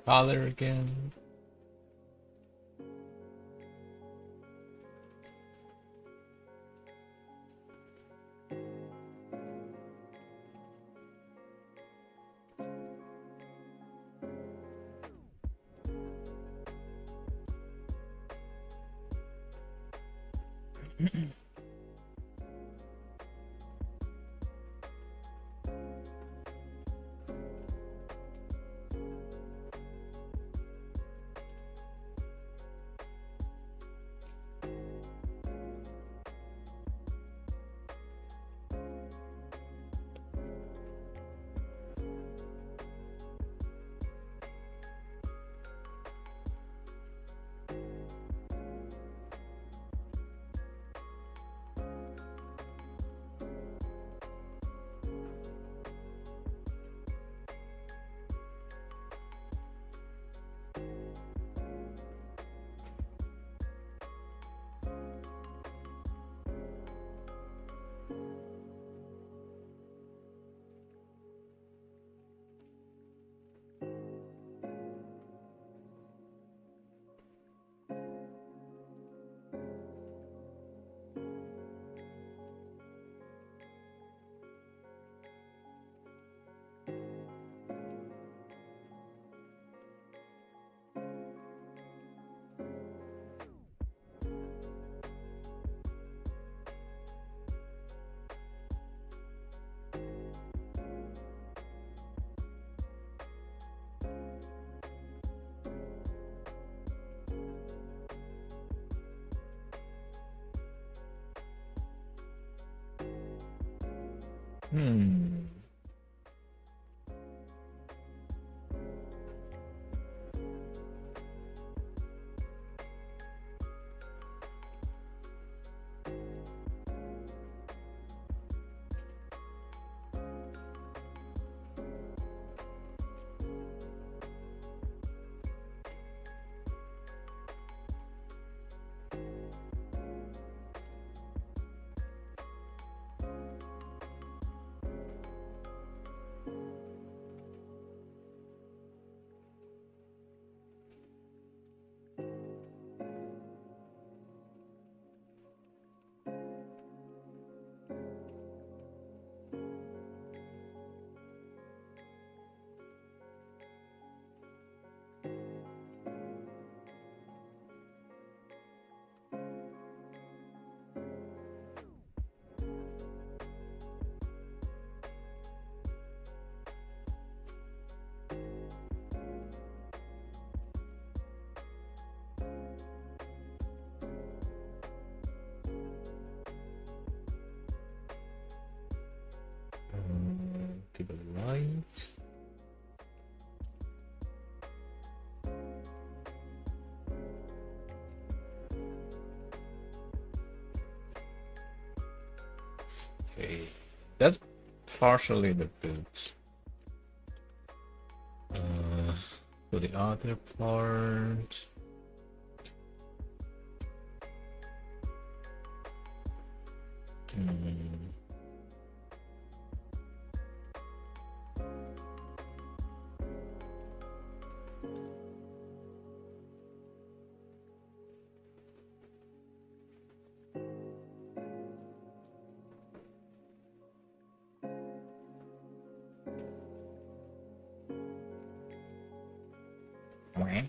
color again. Hmm. To the right. Okay, that's partially the boot. For the other part. Okay.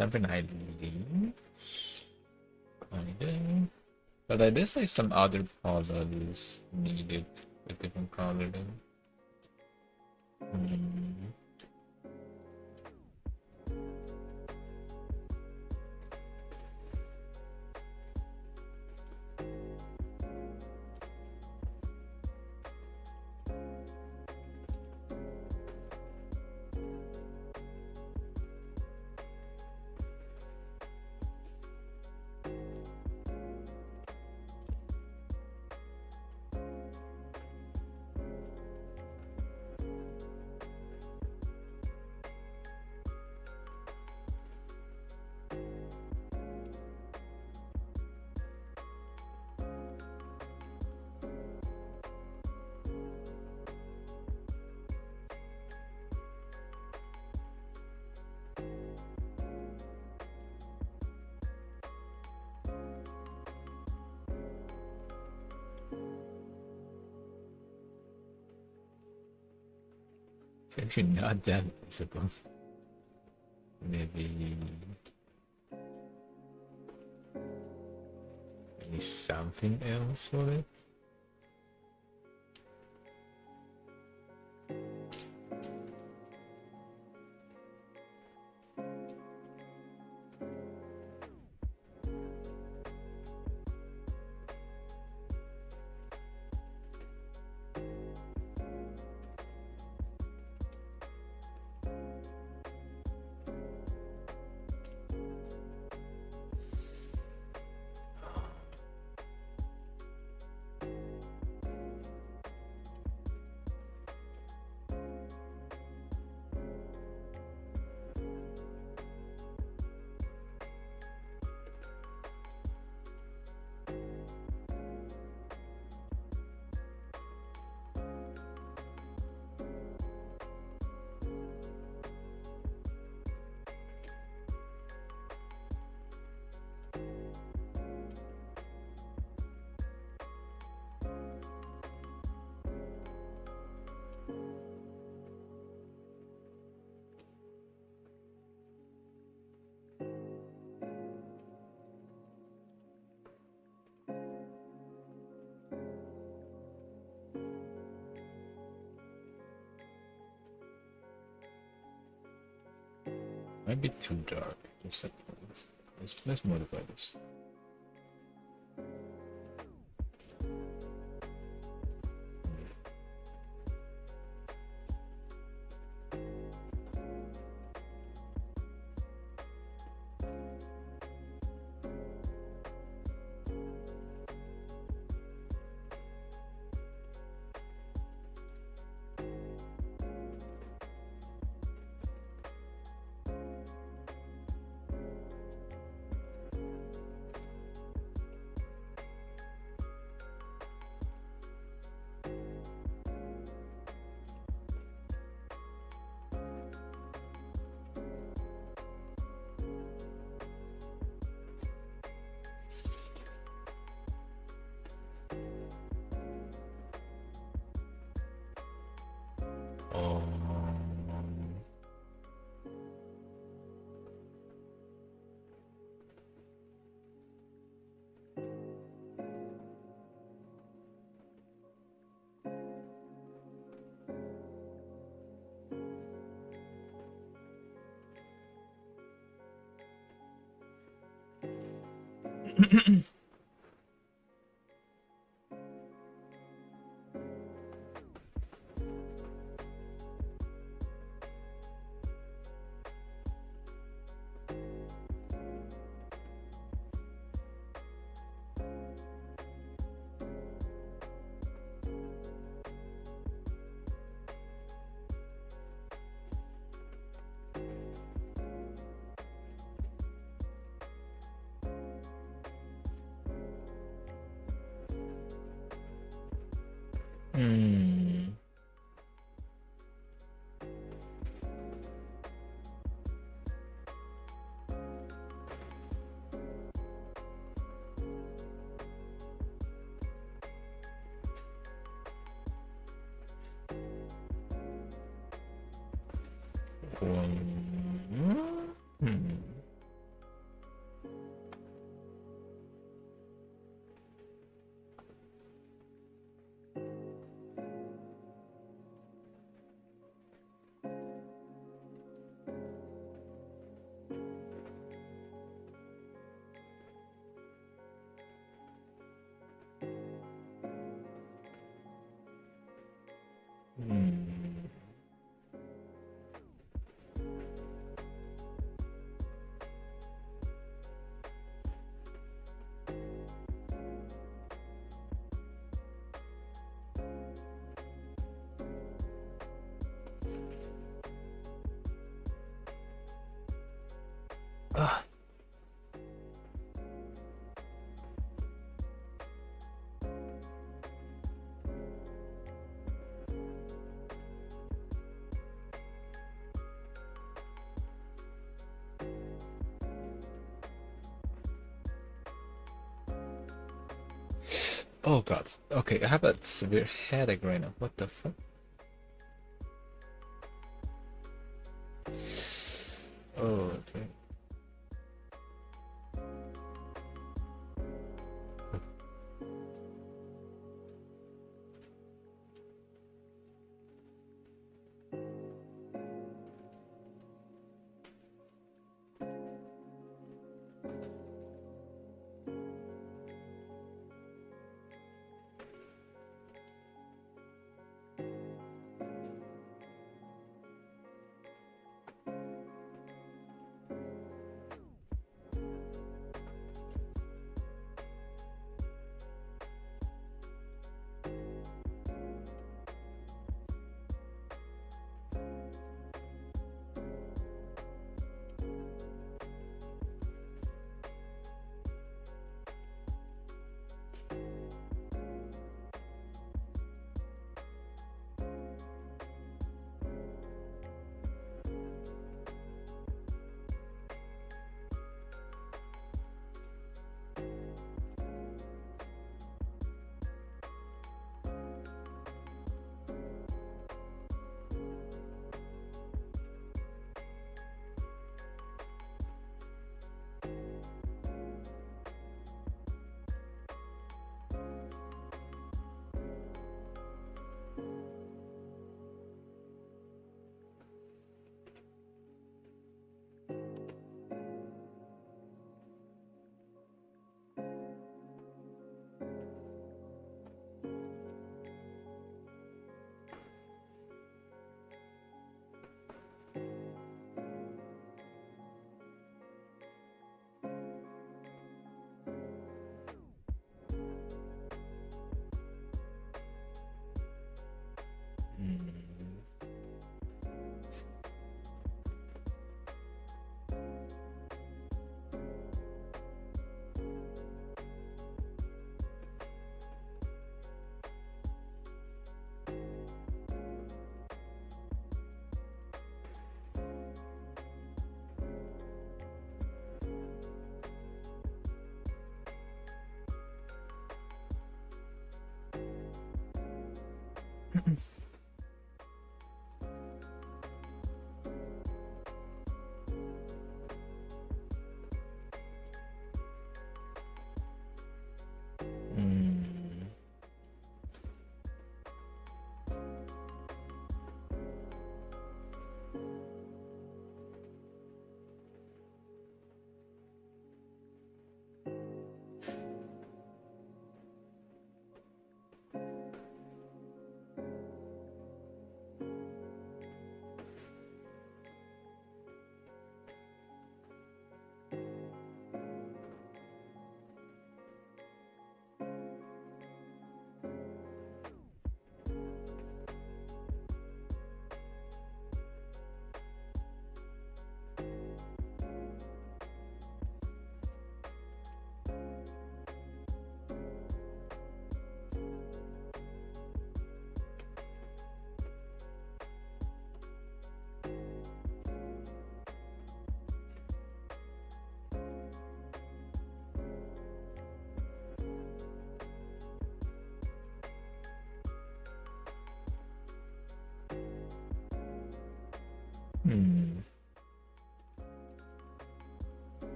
Something I leave. Kinda. But I did say some other colors needed a different color then. It's actually not that visible. Maybe something else for it. Might be too dark. Just like let's modify this. Ugh. Oh god. Okay, I have a severe headache right now. What the fuck? Oh, okay.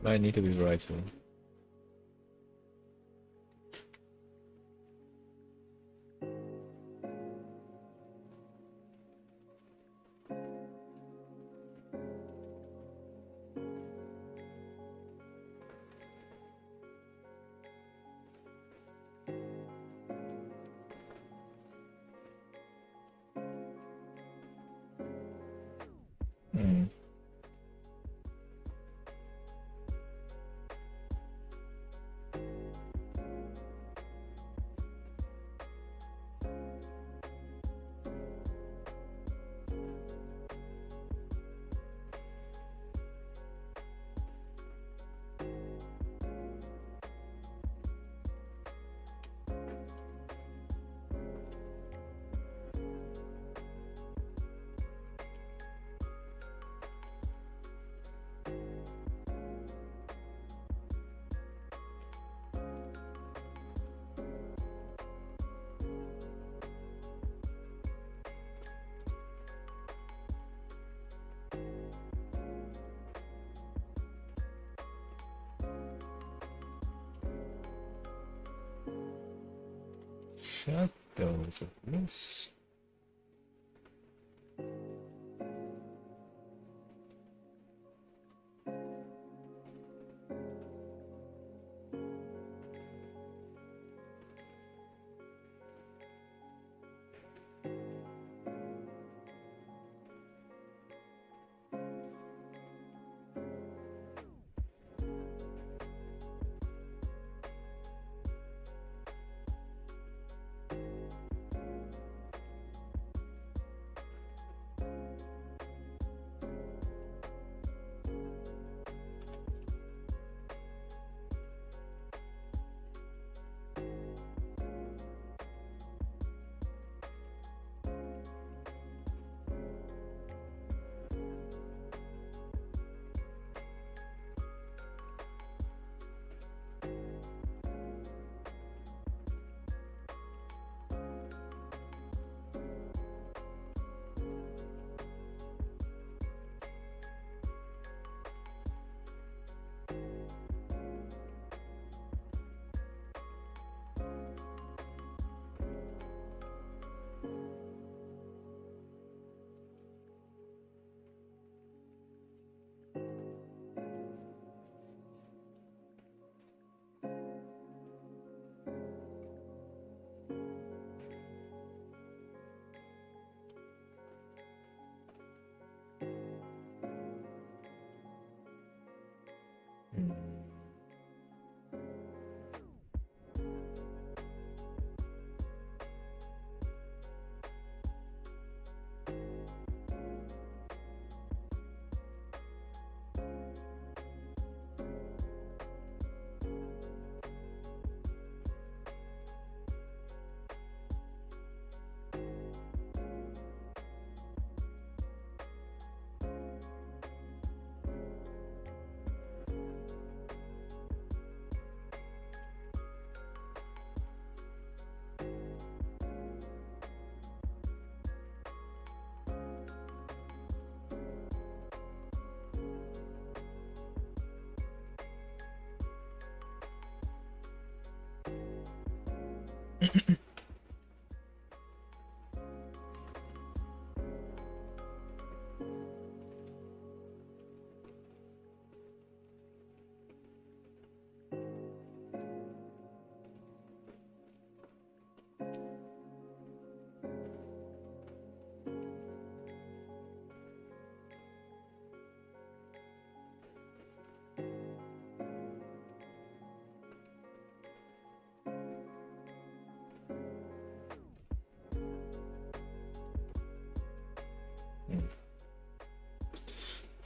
I need to be right soon. shadows of this.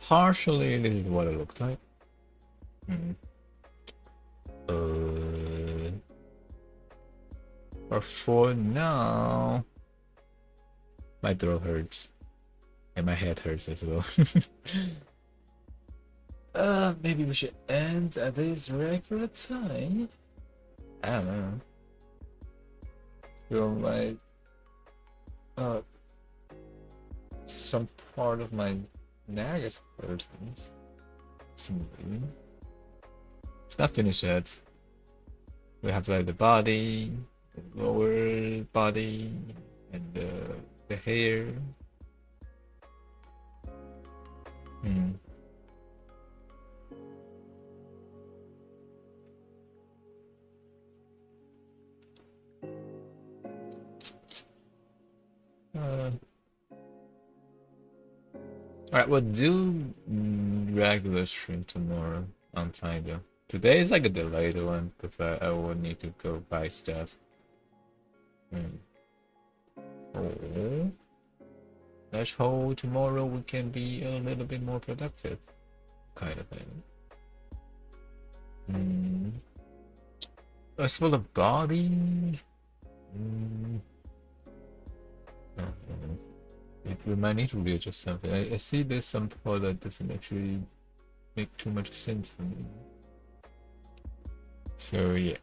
Partially, this is what it looked like. But for now, my throat hurts. And my head hurts as well. Maybe we should end at this regular time. I don't know. Feel like some part of my neck is hurting. Some reason. It's not finished yet. We have like the body, the lower body, and the hair. Alright, we'll do regular stream tomorrow on time though. Today is like a delayed one because I will need to go buy stuff. Oh. Let's hope tomorrow we can be a little bit more productive. Kind of thing. As for the body... We might need to readjust something. I see there's some part that doesn't actually make too much sense for me. So yeah.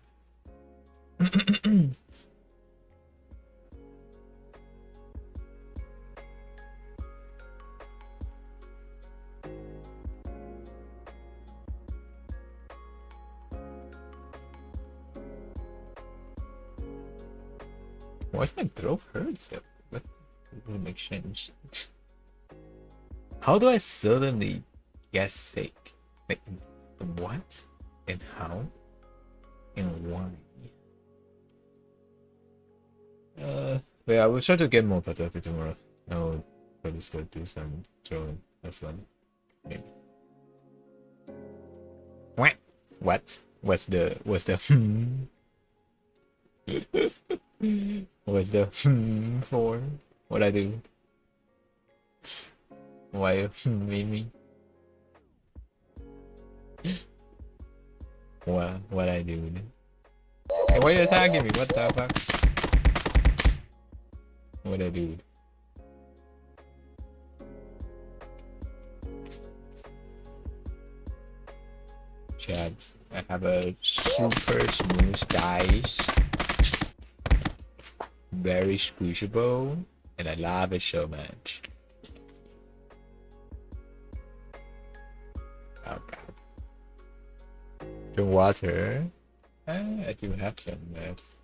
Why's my throat hurts though? What doesn't make sense. How do I suddenly get sick? Like, what? And how? And why? Yeah, I will try to get more productive tomorrow. I'll probably still do some drawing. Have fun. Maybe. What? What's the what's the what's the for? What I do? Why me? What I do? Hey, why are you attacking me? What the fuck? What I do? Chat. I have a super smooth dice, very squishable, and I love it so much. Oh god. Drink water. I do have some left.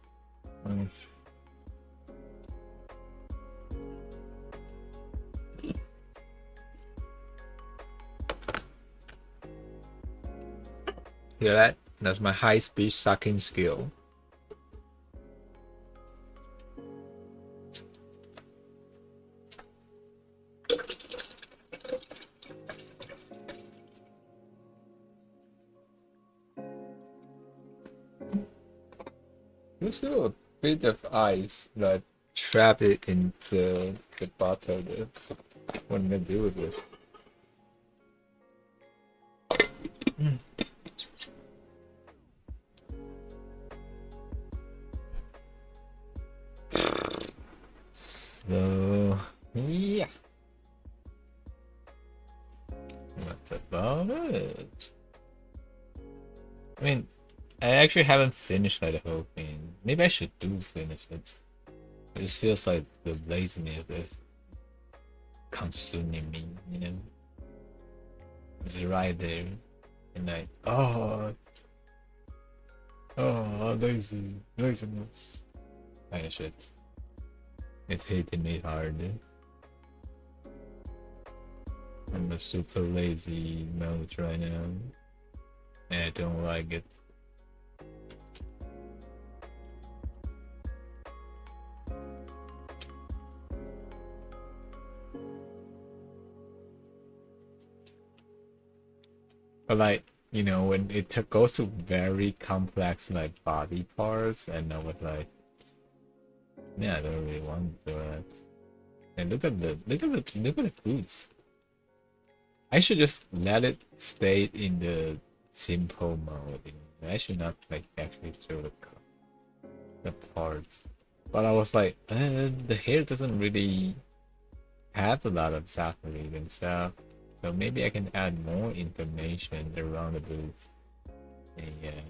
Hear that? That's my high-speed sucking skill. There's still a bit of ice, but trap it into the bottle. What am I gonna do with this? So yeah, that's about it. I mean, I actually haven't finished like the whole thing. Maybe I should do finish it. It just feels like the laziness is consuming me, you know? It's right there. And like, oh, laziness. I should. It's hitting me hard. I'm a super lazy mode right now. And I don't like it. But like, you know, when it goes to very complex like body parts, and I was like, yeah, I don't really want to do that. And look at the boots. I should just let it stay in the simple mode. You know? I should not like actually show the parts. But I was like, the hair doesn't really have a lot of sapphire and stuff. So maybe I can add more information around the boots. And yeah.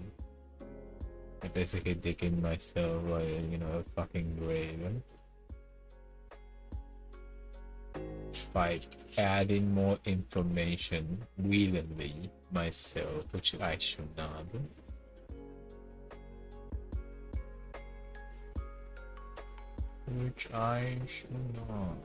I basically digging myself like, you know, a fucking grave. By adding more information willingly myself, which I should not. Which I should not.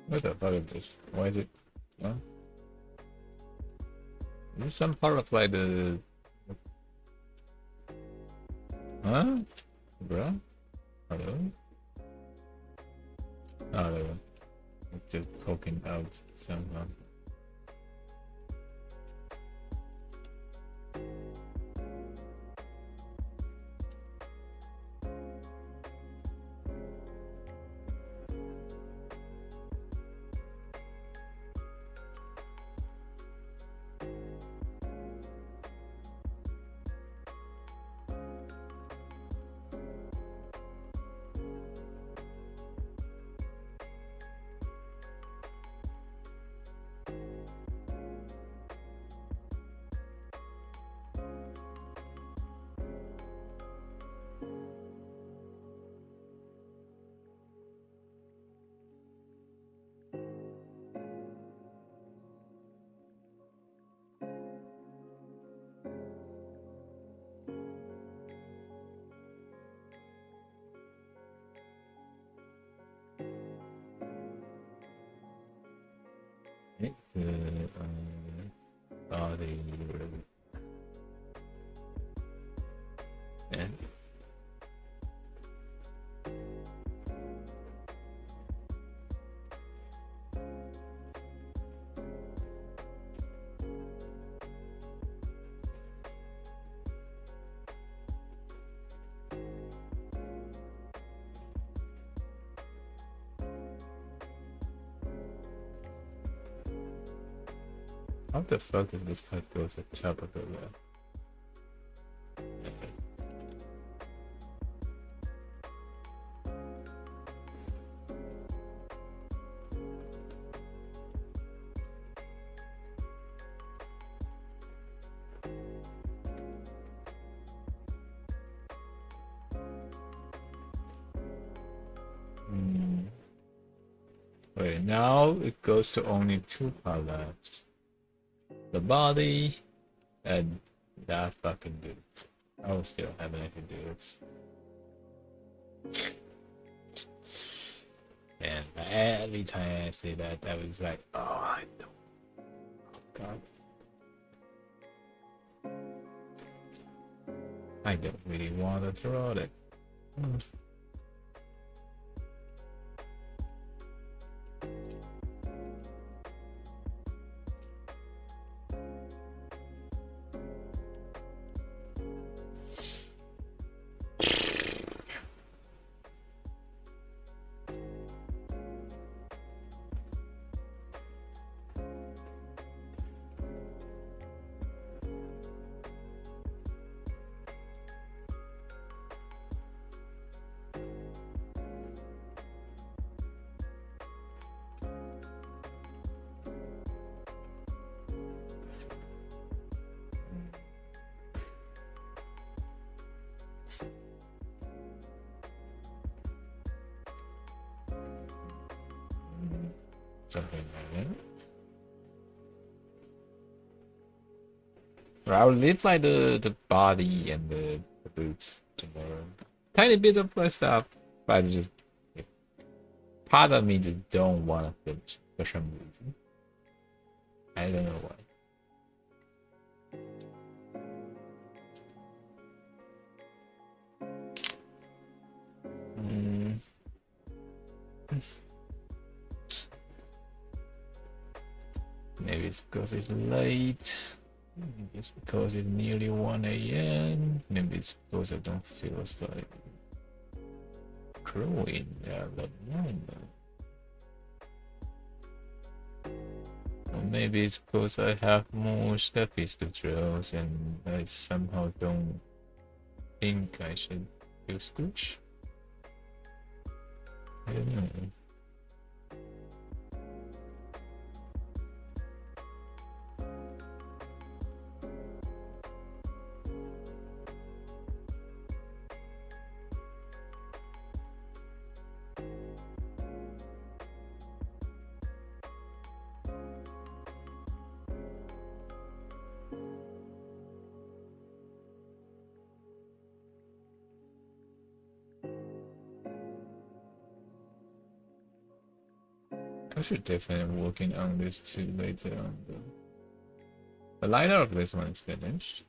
What the fuck is this? Why is it? Huh? Is this some part of like the? Huh? Bruh? Hello? Oh, there we go. It's just poking out somehow. It's the body. And how the fuck does this part go to the top of the left? Wait, now it goes to only two parts left. The body and that fucking dude. I will still have anything to do this. And every time I say that, I was like, oh, I don't. Oh, God. I don't really want to throw it. Something like that. Or I'll leave like the body and the boots tomorrow. Tiny bit of stuff, but I just part of me just don't want to finish for some reason. I don't know why. Maybe it's because it's late. Maybe it's because it's nearly 1 a.m. Maybe it's because I don't feel like growing at the moment. Or maybe it's because I have more steppies to draw and I somehow don't think I should do Scooch. I don't know. I should definitely working on this too later on though. The lighter of this one is finished.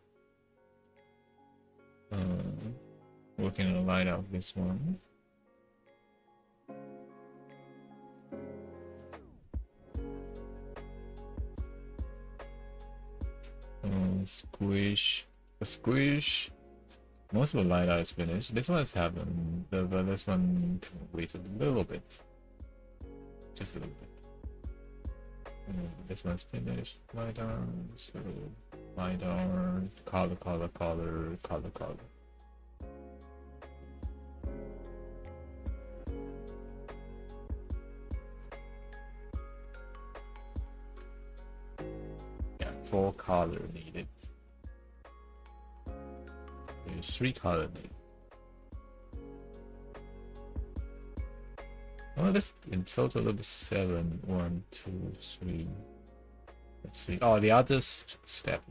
Working on the lighter of this one. Squish. Most of the lighter is finished. This one is happening, but this one can wait a little bit. Just a little bit. This one's finished. LiDAR, so LiDAR, color. Yeah, 4 color needed. There's 3 color needed. Oh, this in total will be 7. 1, 2, 3. Let's see. Oh, the other step.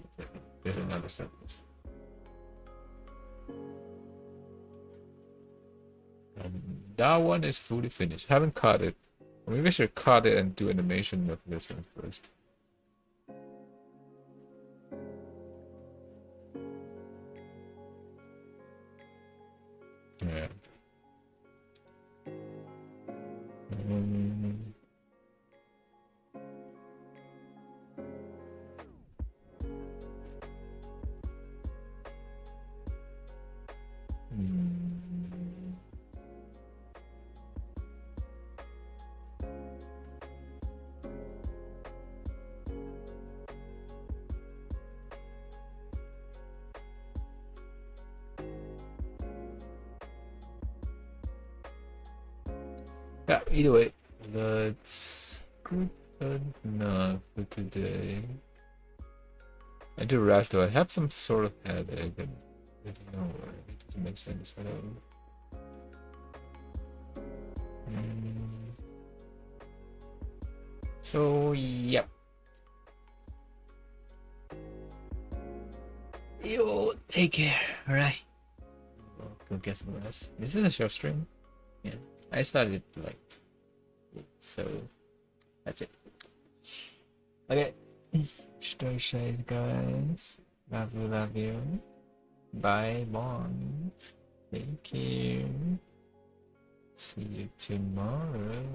There's another step. That one is fully finished. Haven't cut it Maybe I should cut it and do animation of this one first. Yeah. Yeah, either way, that's good enough for today. I do rest though. I have some sort of headache and I don't know where it doesn't make sense at all. So, yep. You take care, alright? Go get some rest. This is a short stream. Yeah, I started late, so that's it. Okay, stay safe, guys. Love you, love you. Bye, bye. Thank you. See you tomorrow.